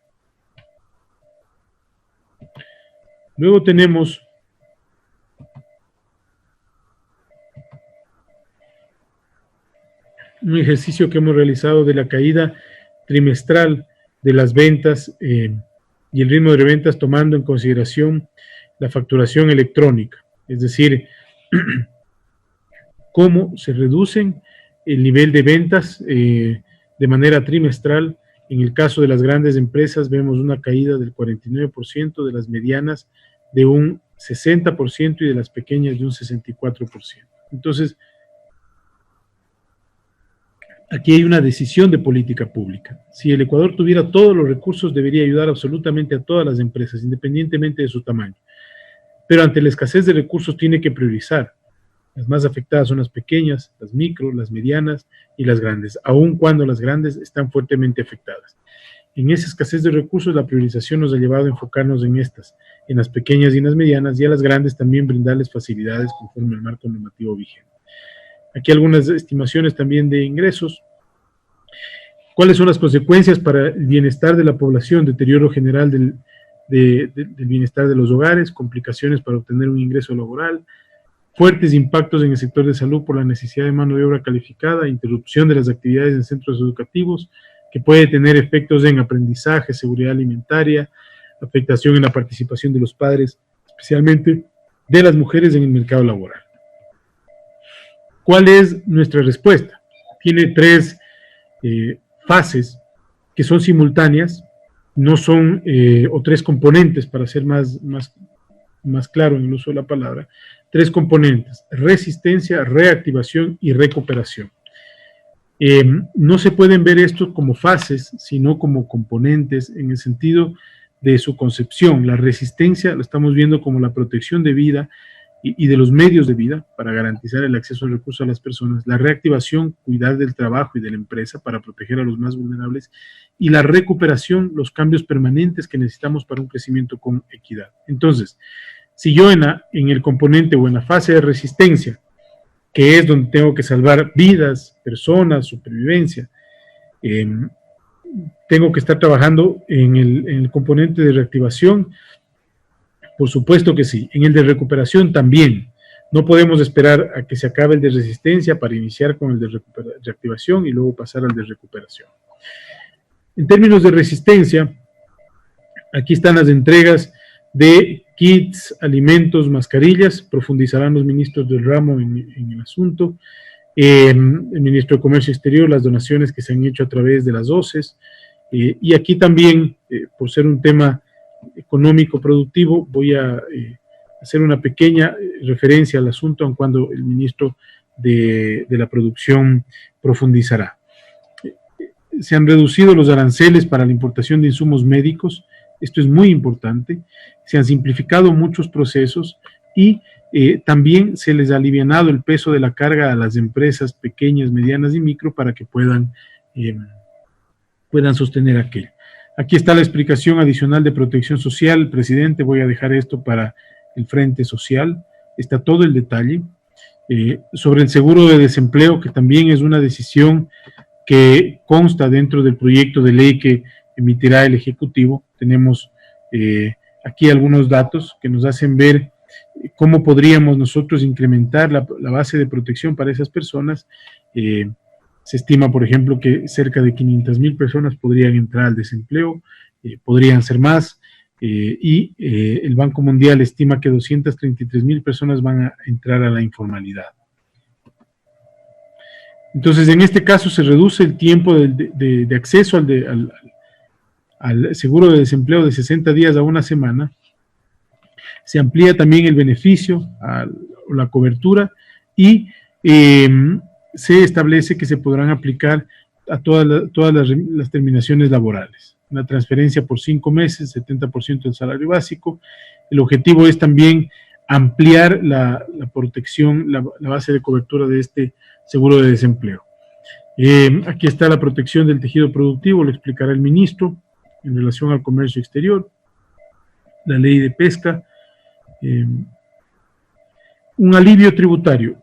Speaker 2: Luego tenemos un ejercicio que hemos realizado de la caída trimestral de las ventas y el ritmo de reventas tomando en consideración la facturación electrónica, es decir, cómo se reducen el nivel de ventas de manera trimestral. En el caso de las grandes empresas vemos una caída del 49%, de las medianas de un 60% y de las pequeñas de un 64%. Entonces, aquí hay una decisión de política pública. Si el Ecuador tuviera todos los recursos, debería ayudar absolutamente a todas las empresas, independientemente de su tamaño. Pero ante la escasez de recursos tiene que priorizar. Las más afectadas son las pequeñas, las micro, las medianas y las grandes, aun cuando las grandes están fuertemente afectadas. En esa escasez de recursos, la priorización nos ha llevado a enfocarnos en estas, en las pequeñas y en las medianas, y a las grandes también brindarles facilidades conforme al marco normativo vigente. Aquí algunas estimaciones también de ingresos. ¿Cuáles son las consecuencias para el bienestar de la población? Deterioro general del bienestar de los hogares, complicaciones para obtener un ingreso laboral, fuertes impactos en el sector de salud por la necesidad de mano de obra calificada, interrupción de las actividades en centros educativos, que puede tener efectos en aprendizaje, seguridad alimentaria, afectación en la participación de los padres, especialmente de las mujeres en el mercado laboral. ¿Cuál es nuestra respuesta? Tiene 3 fases que son simultáneas, no son, o 3 componentes, para ser más claro en el uso de la palabra, 3 componentes: resistencia, reactivación y recuperación. No se pueden ver estos como fases, sino como componentes en el sentido de su concepción. La resistencia la estamos viendo como la protección de vida y de los medios de vida para garantizar el acceso al recurso a las personas. La reactivación, cuidar del trabajo y de la empresa para proteger a los más vulnerables. Y la recuperación, los cambios permanentes que necesitamos para un crecimiento con equidad. Entonces, si yo en el componente o en la fase de resistencia, que es donde tengo que salvar vidas, personas, supervivencia, tengo que estar trabajando en el componente de reactivación. Por supuesto que sí. En el de recuperación también. No podemos esperar a que se acabe el de resistencia para iniciar con el de reactivación y luego pasar al de recuperación. En términos de resistencia, aquí están las entregas de kits, alimentos, mascarillas. Profundizarán los ministros del ramo en el asunto. El ministro de Comercio Exterior, las donaciones que se han hecho a través de las OCEs. Y aquí también, por ser un tema económico productivo, voy a hacer una pequeña referencia al asunto, aun cuando el ministro de la producción profundizará. Se han reducido los aranceles para la importación de insumos médicos. Esto es muy importante. Se han simplificado muchos procesos y también se les ha alivianado el peso de la carga a las empresas pequeñas, medianas y micro para que puedan sostener aquello. Aquí está la explicación adicional de protección social. Presidente, voy a dejar esto para el Frente Social. Está todo el detalle. Sobre el seguro de desempleo, que también es una decisión que consta dentro del proyecto de ley que emitirá el Ejecutivo. Tenemos aquí algunos datos que nos hacen ver cómo podríamos nosotros incrementar la base de protección para esas personas. Se estima, por ejemplo, que cerca de 500,000 personas podrían entrar al desempleo, podrían ser más, y el Banco Mundial estima que 233,000 personas van a entrar a la informalidad. Entonces, en este caso se reduce el tiempo de acceso al seguro de desempleo de 60 días a una semana. Se amplía también el beneficio o la cobertura y se establece que se podrán aplicar a todas las terminaciones laborales. Una transferencia por 5 meses, 70% del salario básico. El objetivo es también ampliar la protección, la base de cobertura de este seguro de desempleo. Aquí está la protección del tejido productivo, lo explicará el ministro en relación al comercio exterior, la ley de pesca, un alivio tributario,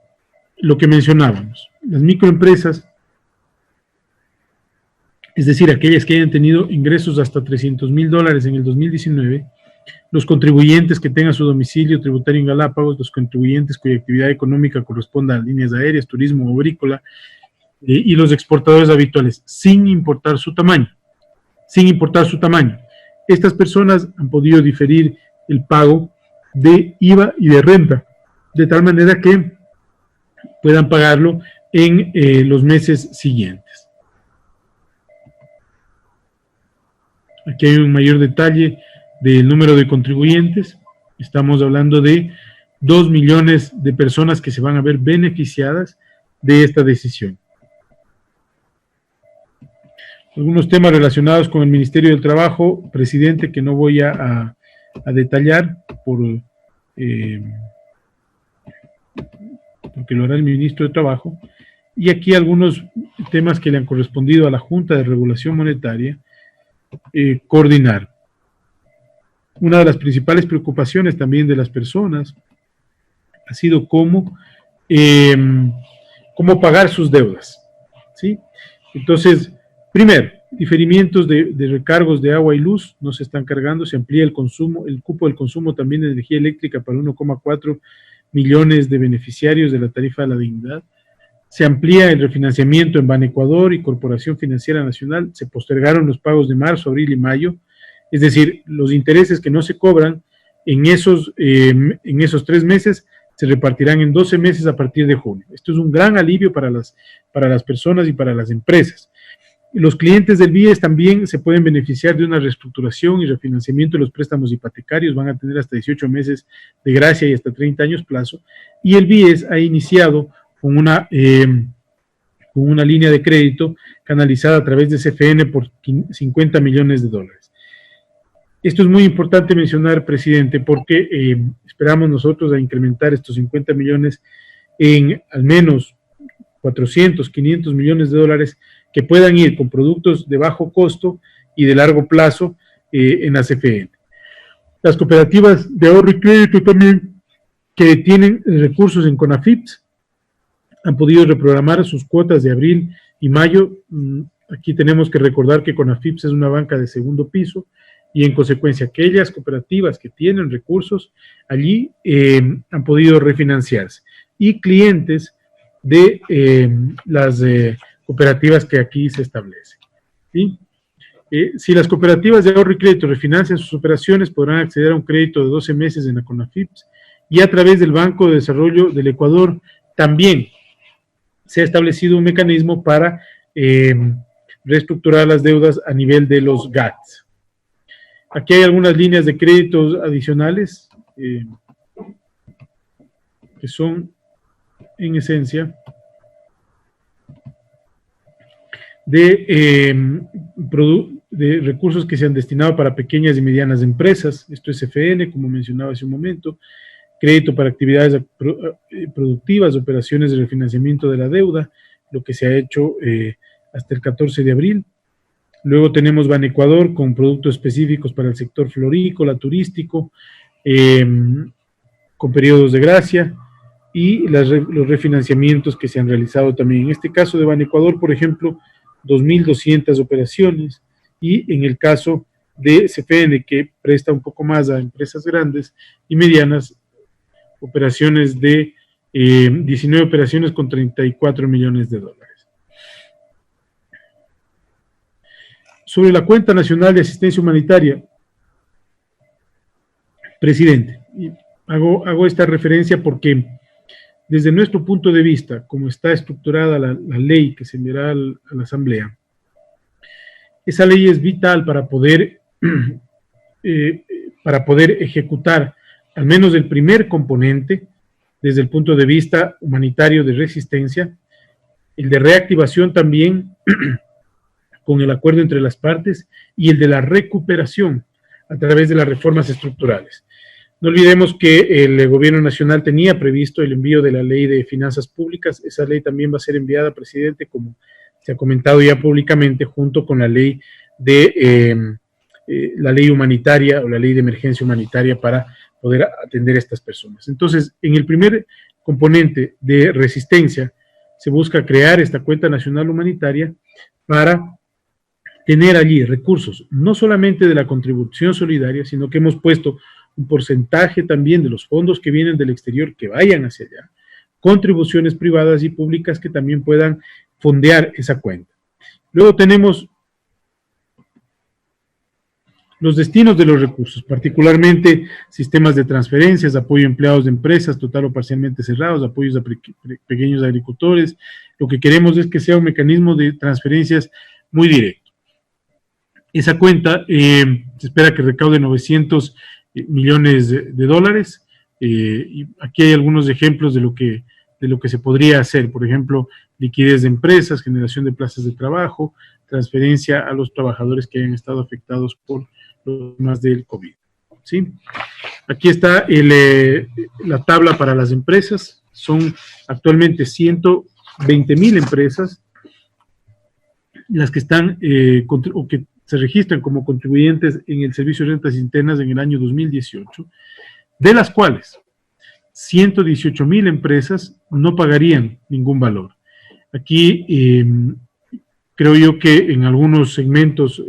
Speaker 2: lo que mencionábamos, las microempresas, es decir, aquellas que hayan tenido ingresos hasta $300,000 en el 2019, los contribuyentes que tengan su domicilio tributario en Galápagos, los contribuyentes cuya actividad económica corresponda a líneas aéreas, turismo o agrícola, y los exportadores habituales, sin importar su tamaño. Estas personas han podido diferir el pago de IVA y de renta, de tal manera que puedan pagarlo en los meses siguientes. Aquí hay un mayor detalle del número de contribuyentes. Estamos hablando de 2 millones de personas que se van a ver beneficiadas de esta decisión. Algunos temas relacionados con el Ministerio del Trabajo, presidente, que no voy a detallar porque lo hará el ministro de Trabajo. Y aquí algunos temas que le han correspondido a la Junta de Regulación Monetaria coordinar. Una de las principales preocupaciones también de las personas ha sido cómo pagar sus deudas, ¿sí? Entonces, primero, diferimientos de recargos de agua y luz no se están cargando, se amplía el cupo del consumo también de energía eléctrica para 1,4 millones de beneficiarios de la tarifa de la dignidad. Se amplía el refinanciamiento en Banecuador y Corporación Financiera Nacional, se postergaron los pagos de marzo, abril y mayo, es decir, los intereses que no se cobran en esos 3 meses se repartirán en 12 meses a partir de junio. Esto es un gran alivio para las personas y para las empresas. Los clientes del BIES también se pueden beneficiar de una reestructuración y refinanciamiento de los préstamos hipotecarios, van a tener hasta 18 meses de gracia y hasta 30 años plazo, y el BIES ha iniciado con una línea de crédito canalizada a través de CFN por $50 millones. Esto es muy importante mencionar, presidente, porque esperamos nosotros a incrementar estos 50 millones en al menos 400, 500 millones de dólares que puedan ir con productos de bajo costo y de largo plazo en la CFN. Las cooperativas de ahorro y crédito también que tienen recursos en CONAFIPS han podido reprogramar sus cuotas de abril y mayo. Aquí tenemos que recordar que CONAFIPS es una banca de segundo piso y en consecuencia aquellas cooperativas que tienen recursos allí han podido refinanciarse. Y clientes de las cooperativas que aquí se establecen, ¿sí? Si las cooperativas de ahorro y crédito refinancian sus operaciones, podrán acceder a un crédito de 12 meses en la CONAFIPS y a través del Banco de Desarrollo del Ecuador también se ha establecido un mecanismo para reestructurar las deudas a nivel de los GATS. Aquí hay algunas líneas de créditos adicionales que son, en esencia, de recursos que se han destinado para pequeñas y medianas empresas. Esto es FN, como mencionaba hace un momento, crédito para actividades productivas, operaciones de refinanciamiento de la deuda, lo que se ha hecho hasta el 14 de abril. Luego tenemos Banecuador con productos específicos para el sector florícola, turístico, con periodos de gracia, y los refinanciamientos que se han realizado también. En este caso de Banecuador, por ejemplo, 2.200 operaciones, y en el caso de CFN, que presta un poco más a empresas grandes y medianas, operaciones de 19 operaciones con 34 millones de dólares. Sobre la cuenta nacional de asistencia humanitaria, presidente, hago esta referencia porque desde nuestro punto de vista, como está estructurada la ley que se enviará a la Asamblea, esa ley es vital para poder ejecutar al menos el primer componente desde el punto de vista humanitario de resistencia, el de reactivación también con el acuerdo entre las partes, y el de la recuperación a través de las reformas estructurales. No olvidemos que el gobierno nacional tenía previsto el envío de la ley de finanzas públicas. Esa ley también va a ser enviada, presidente, como se ha comentado ya públicamente, junto con la ley de la ley humanitaria o la ley de emergencia humanitaria para poder atender a estas personas. Entonces, en el primer componente de resistencia se busca crear esta cuenta nacional humanitaria para tener allí recursos, no solamente de la contribución solidaria, sino que hemos puesto un porcentaje también de los fondos que vienen del exterior que vayan hacia allá, contribuciones privadas y públicas que también puedan fondear esa cuenta. Luego tenemos los destinos de los recursos, particularmente sistemas de transferencias, apoyo a empleados de empresas total o parcialmente cerrados, apoyos a pequeños agricultores. Lo que queremos es que sea un mecanismo de transferencias muy directo. Esa cuenta se espera que recaude 900 millones de dólares. Y aquí hay algunos ejemplos de lo que se podría hacer. Por ejemplo, liquidez de empresas, generación de plazas de trabajo, transferencia a los trabajadores que hayan estado afectados por los temas del COVID. ¿Sí? Aquí está la tabla para las empresas. Son actualmente 120,000 empresas las que están o que se registran como contribuyentes en el Servicio de Rentas Internas en el año 2018, de las cuales 118,000 empresas no pagarían ningún valor. Aquí creo yo que en algunos segmentos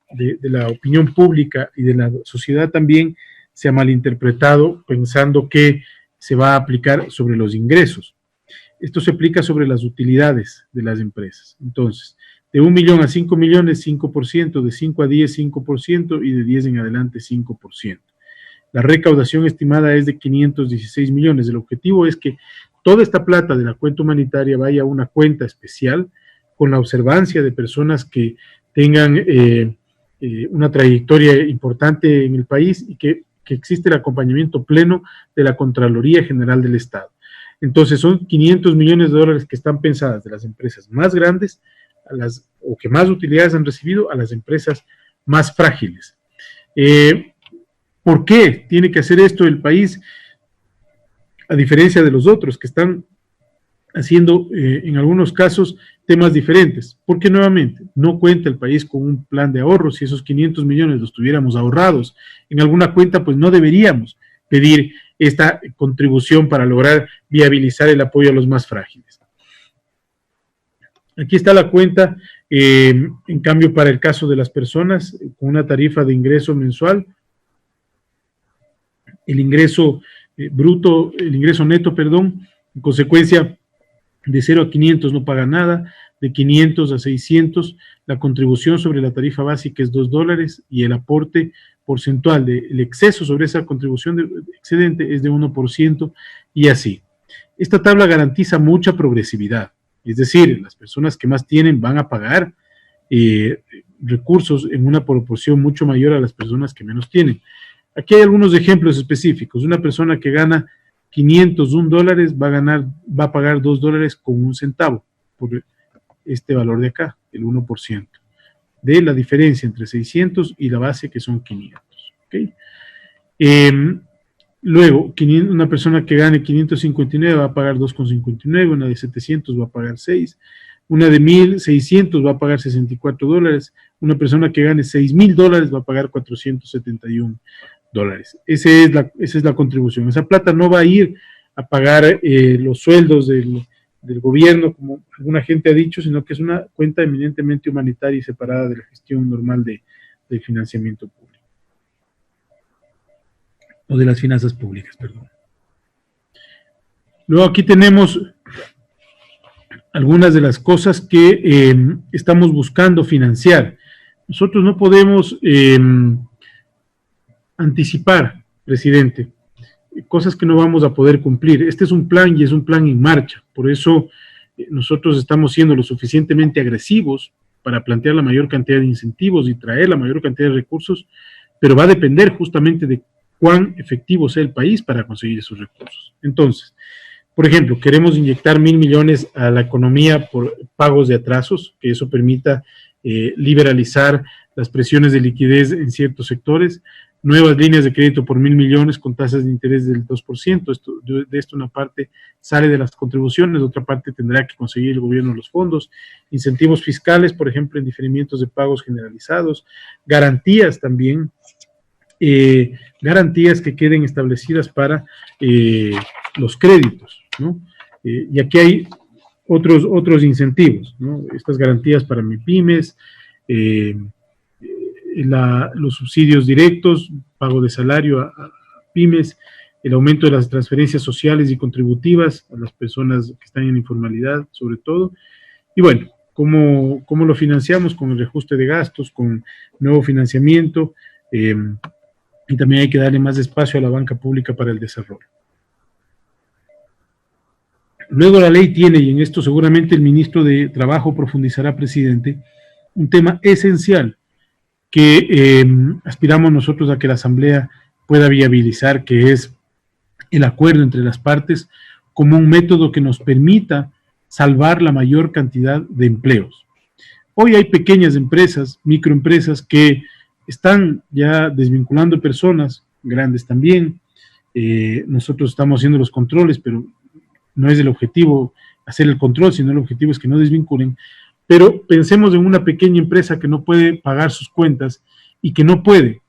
Speaker 2: de la opinión pública y de la sociedad también se ha malinterpretado pensando que se va a aplicar sobre los ingresos. Esto se aplica sobre las utilidades de las empresas. Entonces, de 1 millón a 5 millones, 5%, de 5 a 10, 5%, y de 10 en adelante, 5%. La recaudación estimada es de 516 millones. El objetivo es que toda esta plata de la cuenta humanitaria vaya a una cuenta especial con la observancia de personas que tengan una trayectoria importante en el país y que existe el acompañamiento pleno de la Contraloría General del Estado. Entonces son 500 millones de dólares que están pensadas de las empresas más grandes o que más utilidades han recibido a las empresas más frágiles. ¿Por qué tiene que hacer esto el país, a diferencia de los otros que están haciendo en algunos casos temas diferentes? Porque nuevamente no cuenta el país con un plan de ahorro. Si esos 500 millones los tuviéramos ahorrados en alguna cuenta, pues no deberíamos pedir esta contribución para lograr viabilizar el apoyo a los más frágiles. Aquí está la cuenta, en cambio, para el caso de las personas con una tarifa de ingreso mensual, el ingreso neto, en consecuencia, de 0 a 500 no paga nada, de 500 a 600 la contribución sobre la tarifa básica es $2 y el aporte porcentual del exceso sobre esa contribución de excedente es de 1% y así. Esta tabla garantiza mucha progresividad, es decir, las personas que más tienen van a pagar recursos en una proporción mucho mayor a las personas que menos tienen. Aquí hay algunos ejemplos específicos. Una persona que gana $501 va a pagar $2.01 por este valor de acá, el 1%, de la diferencia entre 600 y la base que son 500. ¿Okay? Luego, una persona que gane 559 va a pagar 2,59, una de 700 va a pagar 6, una de 1.600 va a pagar $64, una persona que gane $6.000 va a pagar $471. Esa es la contribución. Esa plata no va a ir a pagar los sueldos del gobierno, como alguna gente ha dicho, sino que es una cuenta eminentemente humanitaria y separada de la gestión normal del financiamiento público. O de las finanzas públicas, perdón. Luego aquí tenemos algunas de las cosas que estamos buscando financiar. Nosotros no podemos anticipar, presidente, cosas que no vamos a poder cumplir. Este es un plan y es un plan en marcha. Por eso nosotros estamos siendo lo suficientemente agresivos para plantear la mayor cantidad de incentivos y traer la mayor cantidad de recursos, pero va a depender justamente de cuán efectivo sea el país para conseguir esos recursos. Entonces, por ejemplo, queremos inyectar 1.000 millones a la economía por pagos de atrasos, que eso permita liberalizar las presiones de liquidez en ciertos sectores, nuevas líneas de crédito por 1.000 millones con tasas de interés del 2%, de esto una parte sale de las contribuciones, otra parte tendrá que conseguir el gobierno los fondos, incentivos fiscales, por ejemplo, en diferimientos de pagos generalizados, garantías también, garantías que queden establecidas para los créditos, ¿no? Y aquí hay otros incentivos, ¿no? Estas garantías para MIPYMES, los subsidios directos, pago de salario a pymes, el aumento de las transferencias sociales y contributivas a las personas que están en informalidad, sobre todo. Y bueno, ¿cómo lo financiamos? Con el reajuste de gastos, con nuevo financiamiento, y también hay que darle más espacio a la banca pública para el desarrollo. Luego la ley tiene, y en esto seguramente el ministro de Trabajo profundizará, presidente, un tema esencial que aspiramos nosotros a que la Asamblea pueda viabilizar, que es el acuerdo entre las partes como un método que nos permita salvar la mayor cantidad de empleos. Hoy hay pequeñas empresas, microempresas que están ya desvinculando personas, grandes también. Nosotros estamos haciendo los controles, pero no es el objetivo hacer el control, sino el objetivo es que no desvinculen. Pero pensemos en una pequeña empresa que no puede pagar sus cuentas y que no puede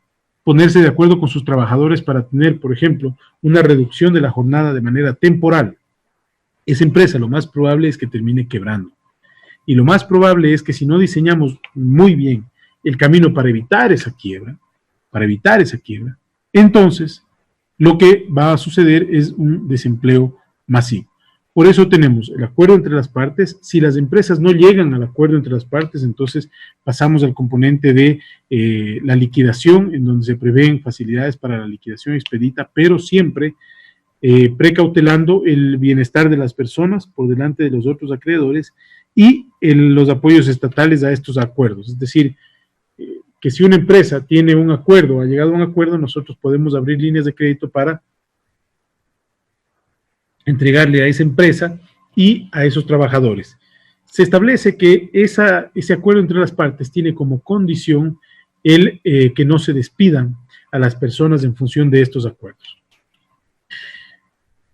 Speaker 2: ponerse de acuerdo con sus trabajadores para tener, por ejemplo, una reducción de la jornada de manera temporal. Esa empresa lo más probable es que termine quebrando. Y lo más probable es que si no diseñamos muy bien el camino para evitar esa quiebra, entonces lo que va a suceder es un desempleo masivo. Por eso tenemos el acuerdo entre las partes. Si las empresas no llegan al acuerdo entre las partes, entonces pasamos al componente de la liquidación, en donde se prevén facilidades para la liquidación expedita, pero siempre precautelando el bienestar de las personas por delante de los otros acreedores y los apoyos estatales a estos acuerdos. Es decir, que si una empresa tiene un acuerdo, ha llegado a un acuerdo, nosotros podemos abrir líneas de crédito para entregarle a esa empresa y a esos trabajadores. Se establece que ese acuerdo entre las partes tiene como condición el que no se despidan a las personas en función de estos acuerdos.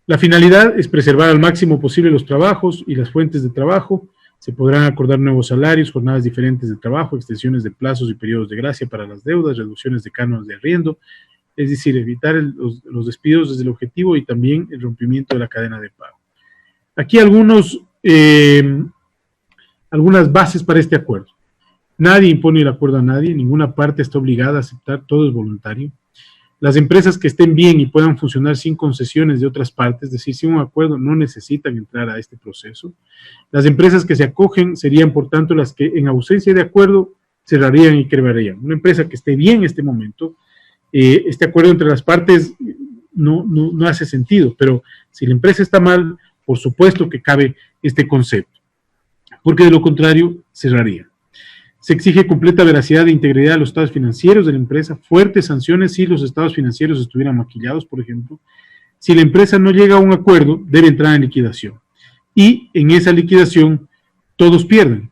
Speaker 2: La finalidad es preservar al máximo posible los trabajos y las fuentes de trabajo. Se podrán acordar nuevos salarios, jornadas diferentes de trabajo, extensiones de plazos y periodos de gracia para las deudas, reducciones de cánones de arriendo, es decir, evitar los despidos desde el objetivo y también el rompimiento de la cadena de pago. Aquí algunas bases para este acuerdo. Nadie impone el acuerdo a nadie, ninguna parte está obligada a aceptar, todo es voluntario. Las empresas que estén bien y puedan funcionar sin concesiones de otras partes, es decir, sin un acuerdo, no necesitan entrar a este proceso. Las empresas que se acogen serían, por tanto, las que en ausencia de acuerdo cerrarían y quebrarían. Una empresa que esté bien en este momento, este acuerdo entre las partes no hace sentido, pero si la empresa está mal, por supuesto que cabe este concepto, porque de lo contrario cerraría. Se exige completa veracidad e integridad de los estados financieros de la empresa, fuertes sanciones si los estados financieros estuvieran maquillados, por ejemplo. Si la empresa no llega a un acuerdo, debe entrar en liquidación. Y en esa liquidación todos pierden,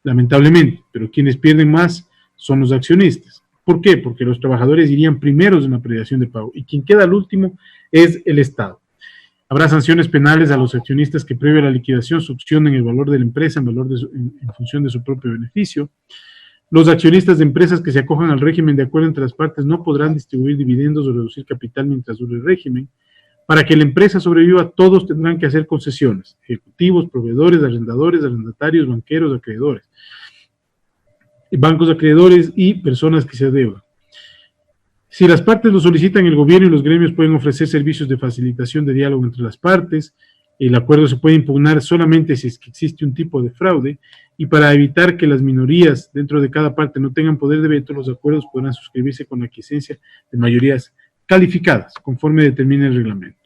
Speaker 2: lamentablemente, pero quienes pierden más son los accionistas. ¿Por qué? Porque los trabajadores irían primeros en la prelación de pago y quien queda al último es el Estado. Habrá sanciones penales a los accionistas que previo a la liquidación succionen el valor de la empresa en función de su propio beneficio. Los accionistas de empresas que se acojan al régimen de acuerdo entre las partes no podrán distribuir dividendos o reducir capital mientras dure el régimen. Para que la empresa sobreviva, todos tendrán que hacer concesiones: ejecutivos, proveedores, arrendadores, arrendatarios, banqueros, acreedores, bancos acreedores y personas que se adeudan. Si las partes lo solicitan, el gobierno y los gremios pueden ofrecer servicios de facilitación de diálogo entre las partes. El acuerdo se puede impugnar solamente si es que existe un tipo de fraude, y para evitar que las minorías dentro de cada parte no tengan poder de veto, los acuerdos podrán suscribirse con la aquiescencia de mayorías calificadas, conforme determine el reglamento.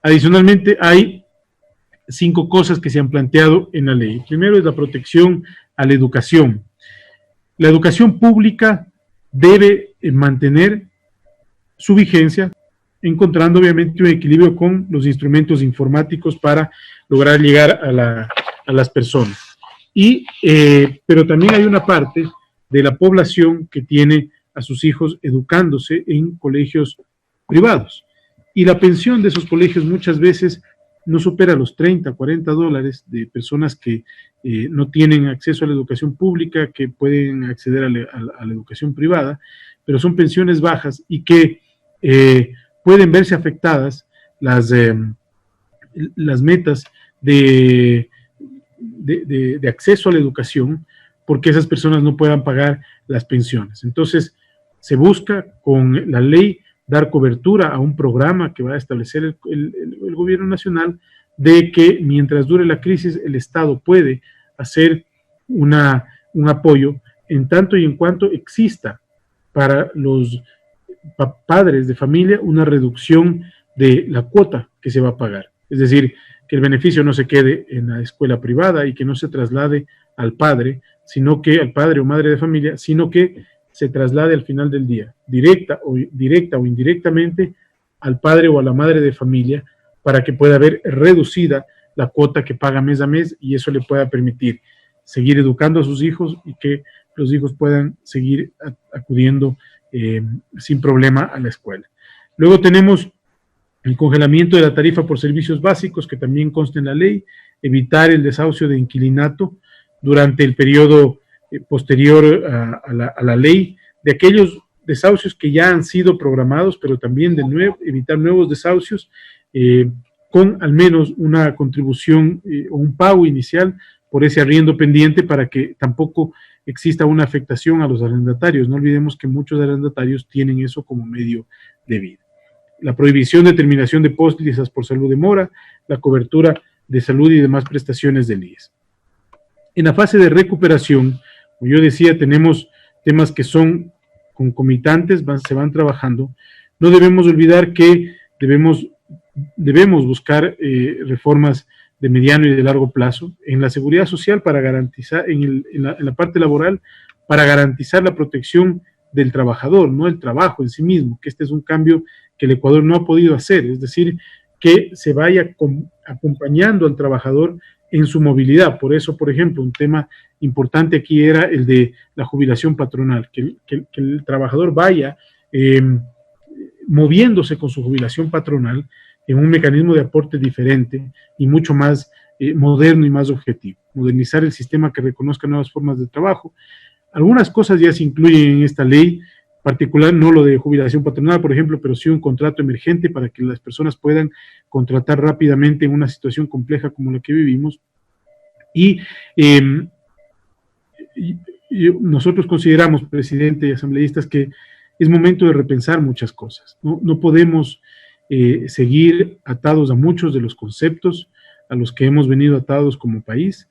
Speaker 2: Adicionalmente, hay 5 cosas que se han planteado en la ley. Primero es la protección a la educación. La educación pública debe mantener su vigencia, encontrando obviamente un equilibrio con los instrumentos informáticos para lograr llegar a las personas. Pero también hay una parte de la población que tiene a sus hijos educándose en colegios privados. Y la pensión de esos colegios muchas veces no supera los $30, $40 de personas que no tienen acceso a la educación pública, que pueden acceder a la educación privada, pero son pensiones bajas y que pueden verse afectadas las metas de acceso a la educación, porque esas personas no puedan pagar las pensiones. Entonces, se busca con la ley dar cobertura a un programa que va a establecer el gobierno nacional, de que mientras dure la crisis el Estado puede hacer un apoyo en tanto y en cuanto exista para los padres de familia una reducción de la cuota que se va a pagar. Es decir, que el beneficio no se quede en la escuela privada y que no se traslade al padre, sino que al padre o madre de familia, sino que se traslade al final del día, directa o indirectamente, al padre o a la madre de familia, para que pueda ver reducida la cuota que paga mes a mes, y eso le pueda permitir seguir educando a sus hijos y que los hijos puedan seguir acudiendo sin problema a la escuela. Luego tenemos el congelamiento de la tarifa por servicios básicos, que también consta en la ley, evitar el desahucio de inquilinato durante el periodo posterior a la ley, de aquellos desahucios que ya han sido programados, pero también evitar nuevos desahucios con al menos una contribución o un pago inicial por ese arriendo pendiente, para que tampoco exista una afectación a los arrendatarios. No olvidemos que muchos arrendatarios tienen eso como medio de vida. La prohibición de terminación de pólizas por salud de mora, la cobertura de salud y demás prestaciones del IES. En la fase de recuperación, como yo decía, tenemos temas que son concomitantes, se van trabajando. No debemos olvidar que debemos buscar reformas de mediano y de largo plazo en la seguridad social para garantizar, en la parte laboral, para garantizar la protección del trabajador, no el trabajo en sí mismo, que este es un cambio que el Ecuador no ha podido hacer, es decir, que se vaya acompañando al trabajador en su movilidad. Por eso, por ejemplo, un tema importante aquí era el de la jubilación patronal, que el trabajador vaya moviéndose con su jubilación patronal en un mecanismo de aporte diferente y mucho más moderno y más objetivo. Modernizar el sistema que reconozca nuevas formas de trabajo. Algunas cosas ya se incluyen en esta ley, particular, no lo de jubilación patronal, por ejemplo, pero sí un contrato emergente para que las personas puedan contratar rápidamente en una situación compleja como la que vivimos. Y nosotros consideramos, presidente y asambleístas, que es momento de repensar muchas cosas. No podemos seguir atados a muchos de los conceptos a los que hemos venido atados como país.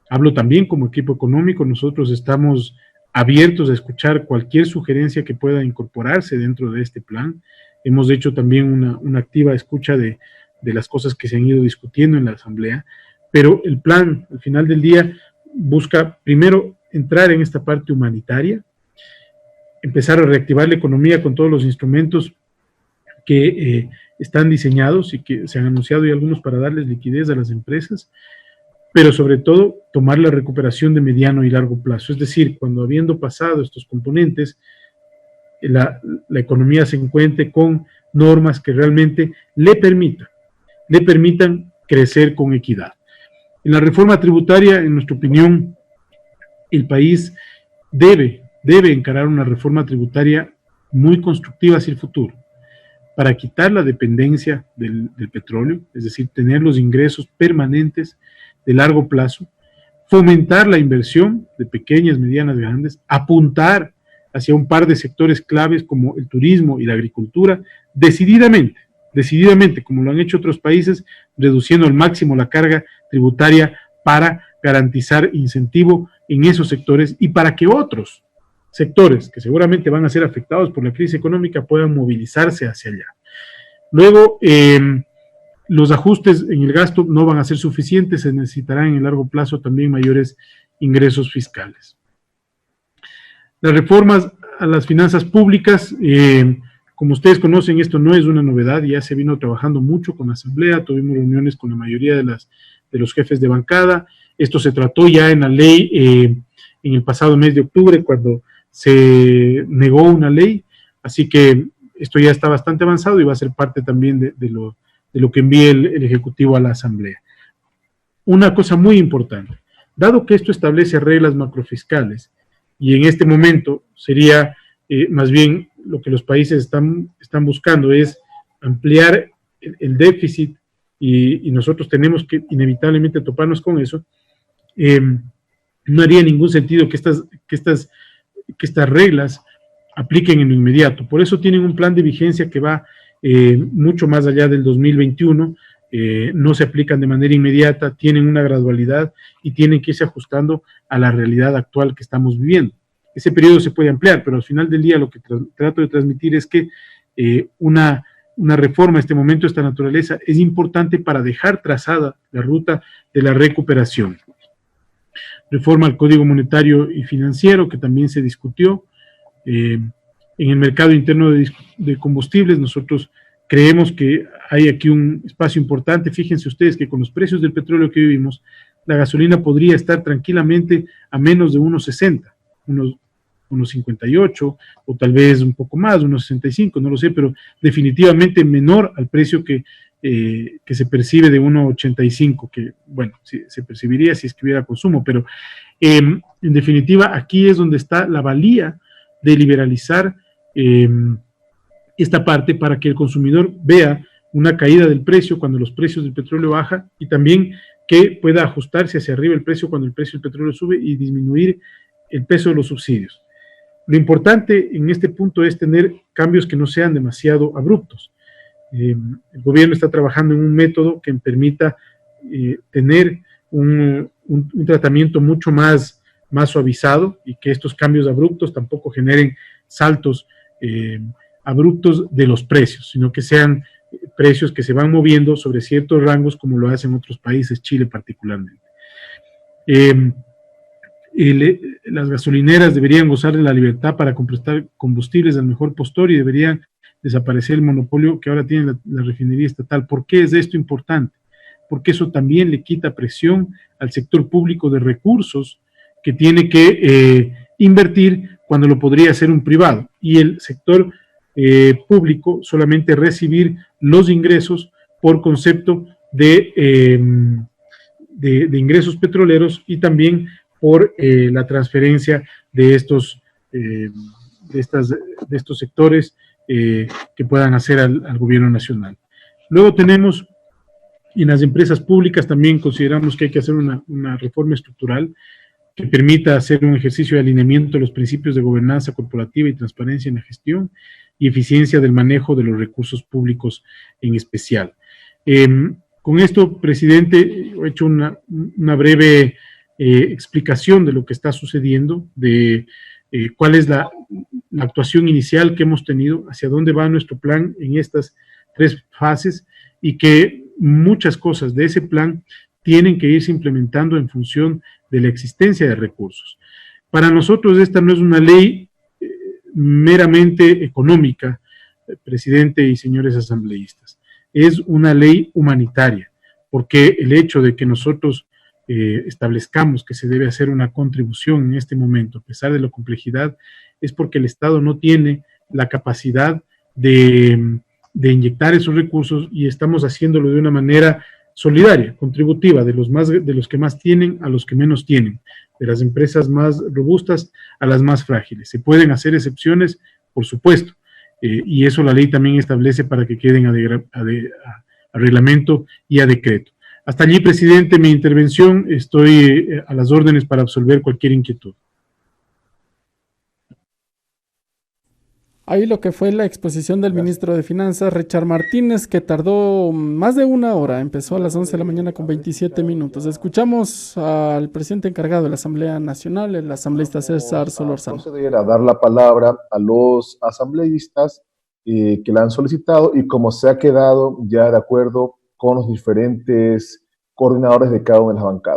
Speaker 2: Hablo también como equipo económico, nosotros estamos abiertos a escuchar cualquier sugerencia que pueda incorporarse dentro de este plan. Hemos hecho también una activa escucha de las cosas que se han ido discutiendo en la Asamblea, pero el plan, al final del día, busca primero entrar en esta parte humanitaria, empezar a reactivar la economía con todos los instrumentos que están diseñados y que se han anunciado y algunos para darles liquidez a las empresas, pero sobre todo tomar la recuperación de mediano y largo plazo. Es decir, cuando habiendo pasado estos componentes, la economía se encuentre con normas que realmente le permitan crecer con equidad. En la reforma tributaria, en nuestra opinión, el país debe encarar una reforma tributaria muy constructiva hacia el futuro, para quitar la dependencia del petróleo, es decir, tener los ingresos permanentes de largo plazo, fomentar la inversión de pequeñas, medianas, grandes, apuntar hacia un par de sectores claves como el turismo y la agricultura, decididamente, como lo han hecho otros países, reduciendo al máximo la carga tributaria para garantizar incentivo en esos sectores y para que otros sectores que seguramente van a ser afectados por la crisis económica puedan movilizarse hacia allá. Luego, los ajustes en el gasto no van a ser suficientes, se necesitarán en el largo plazo también mayores ingresos fiscales. Las reformas a las finanzas públicas, como ustedes conocen, esto no es una novedad, ya se vino trabajando mucho con la Asamblea, tuvimos reuniones con la mayoría de los jefes de bancada. Esto se trató ya en la ley en el pasado mes de octubre, cuando se negó una ley, así que esto ya está bastante avanzado y va a ser parte también de lo que envíe el Ejecutivo a la Asamblea. Una cosa muy importante, dado que esto establece reglas macrofiscales, y en este momento sería más bien lo que los países están buscando es ampliar el déficit, y nosotros tenemos que inevitablemente toparnos con eso, no haría ningún sentido que estas reglas apliquen en lo inmediato. Por eso tienen un plan de vigencia que va mucho más allá del 2021, no se aplican de manera inmediata, tienen una gradualidad y tienen que irse ajustando a la realidad actual que estamos viviendo. Ese periodo se puede ampliar, pero al final del día lo que trato de transmitir es que una reforma a este momento de esta naturaleza es importante para dejar trazada la ruta de la recuperación. Reforma al Código Monetario y Financiero, que también se discutió. En el mercado interno de combustibles, nosotros creemos que hay aquí un espacio importante. Fíjense ustedes que con los precios del petróleo que vivimos, la gasolina podría estar tranquilamente a menos de 1.60, unos 58, o tal vez un poco más, unos 65, no lo sé, pero definitivamente menor al precio que se percibe de 1.85, que, bueno, se percibiría si es que hubiera consumo, pero en definitiva aquí es donde está la valía de liberalizar esta parte para que el consumidor vea una caída del precio cuando los precios del petróleo bajan, y también que pueda ajustarse hacia arriba el precio cuando el precio del petróleo sube y disminuir el peso de los subsidios. Lo importante en este punto es tener cambios que no sean demasiado abruptos. El gobierno está trabajando en un método que permita tener un tratamiento mucho más suavizado, y que estos cambios abruptos tampoco generen saltos abruptos de los precios, sino que sean precios que se van moviendo sobre ciertos rangos, como lo hacen otros países, Chile particularmente. Las gasolineras deberían gozar de la libertad para comprar combustibles al mejor postor, y deberían desaparecer el monopolio que ahora tiene la refinería estatal. ¿Por qué es esto importante? Porque eso también le quita presión al sector público de recursos que tiene que invertir cuando lo podría hacer un privado, y el sector público solamente recibir los ingresos por concepto de ingresos petroleros, y también por la transferencia de estos sectores que puedan hacer al gobierno nacional. Luego tenemos, en las empresas públicas también consideramos que hay que hacer una reforma estructural. que permita hacer un ejercicio de alineamiento de los principios de gobernanza corporativa y transparencia en la gestión y eficiencia del manejo de los recursos públicos en especial. Con esto, presidente, he hecho una breve explicación de lo que está sucediendo, de cuál es la actuación inicial que hemos tenido, hacia dónde va nuestro plan en estas 3 fases y que muchas cosas de ese plan tienen que irse implementando en función de la existencia de recursos. Para nosotros esta no es una ley meramente económica, presidente y señores asambleístas, es una ley humanitaria, porque el hecho de que nosotros establezcamos que se debe hacer una contribución en este momento, a pesar de la complejidad, es porque el Estado no tiene la capacidad de inyectar esos recursos y estamos haciéndolo de una manera solidaria, contributiva, de los que más tienen a los que menos tienen, de las empresas más robustas a las más frágiles. Se pueden hacer excepciones, por supuesto, y eso la ley también establece para que queden a reglamento y a decreto. Hasta allí, presidente, mi intervención, estoy a las órdenes para absolver cualquier inquietud.
Speaker 1: Ahí lo que fue la exposición del ministro de Finanzas, Richard Martínez, que tardó más de 1 hora, empezó a las 11 de la mañana con 27 minutos. Escuchamos al presidente encargado de la Asamblea Nacional, el asambleísta César Solórzano.
Speaker 4: Proceder a dar la palabra a los asambleístas que la han solicitado y como se ha quedado ya de acuerdo con los diferentes coordinadores de cada una de las bancadas.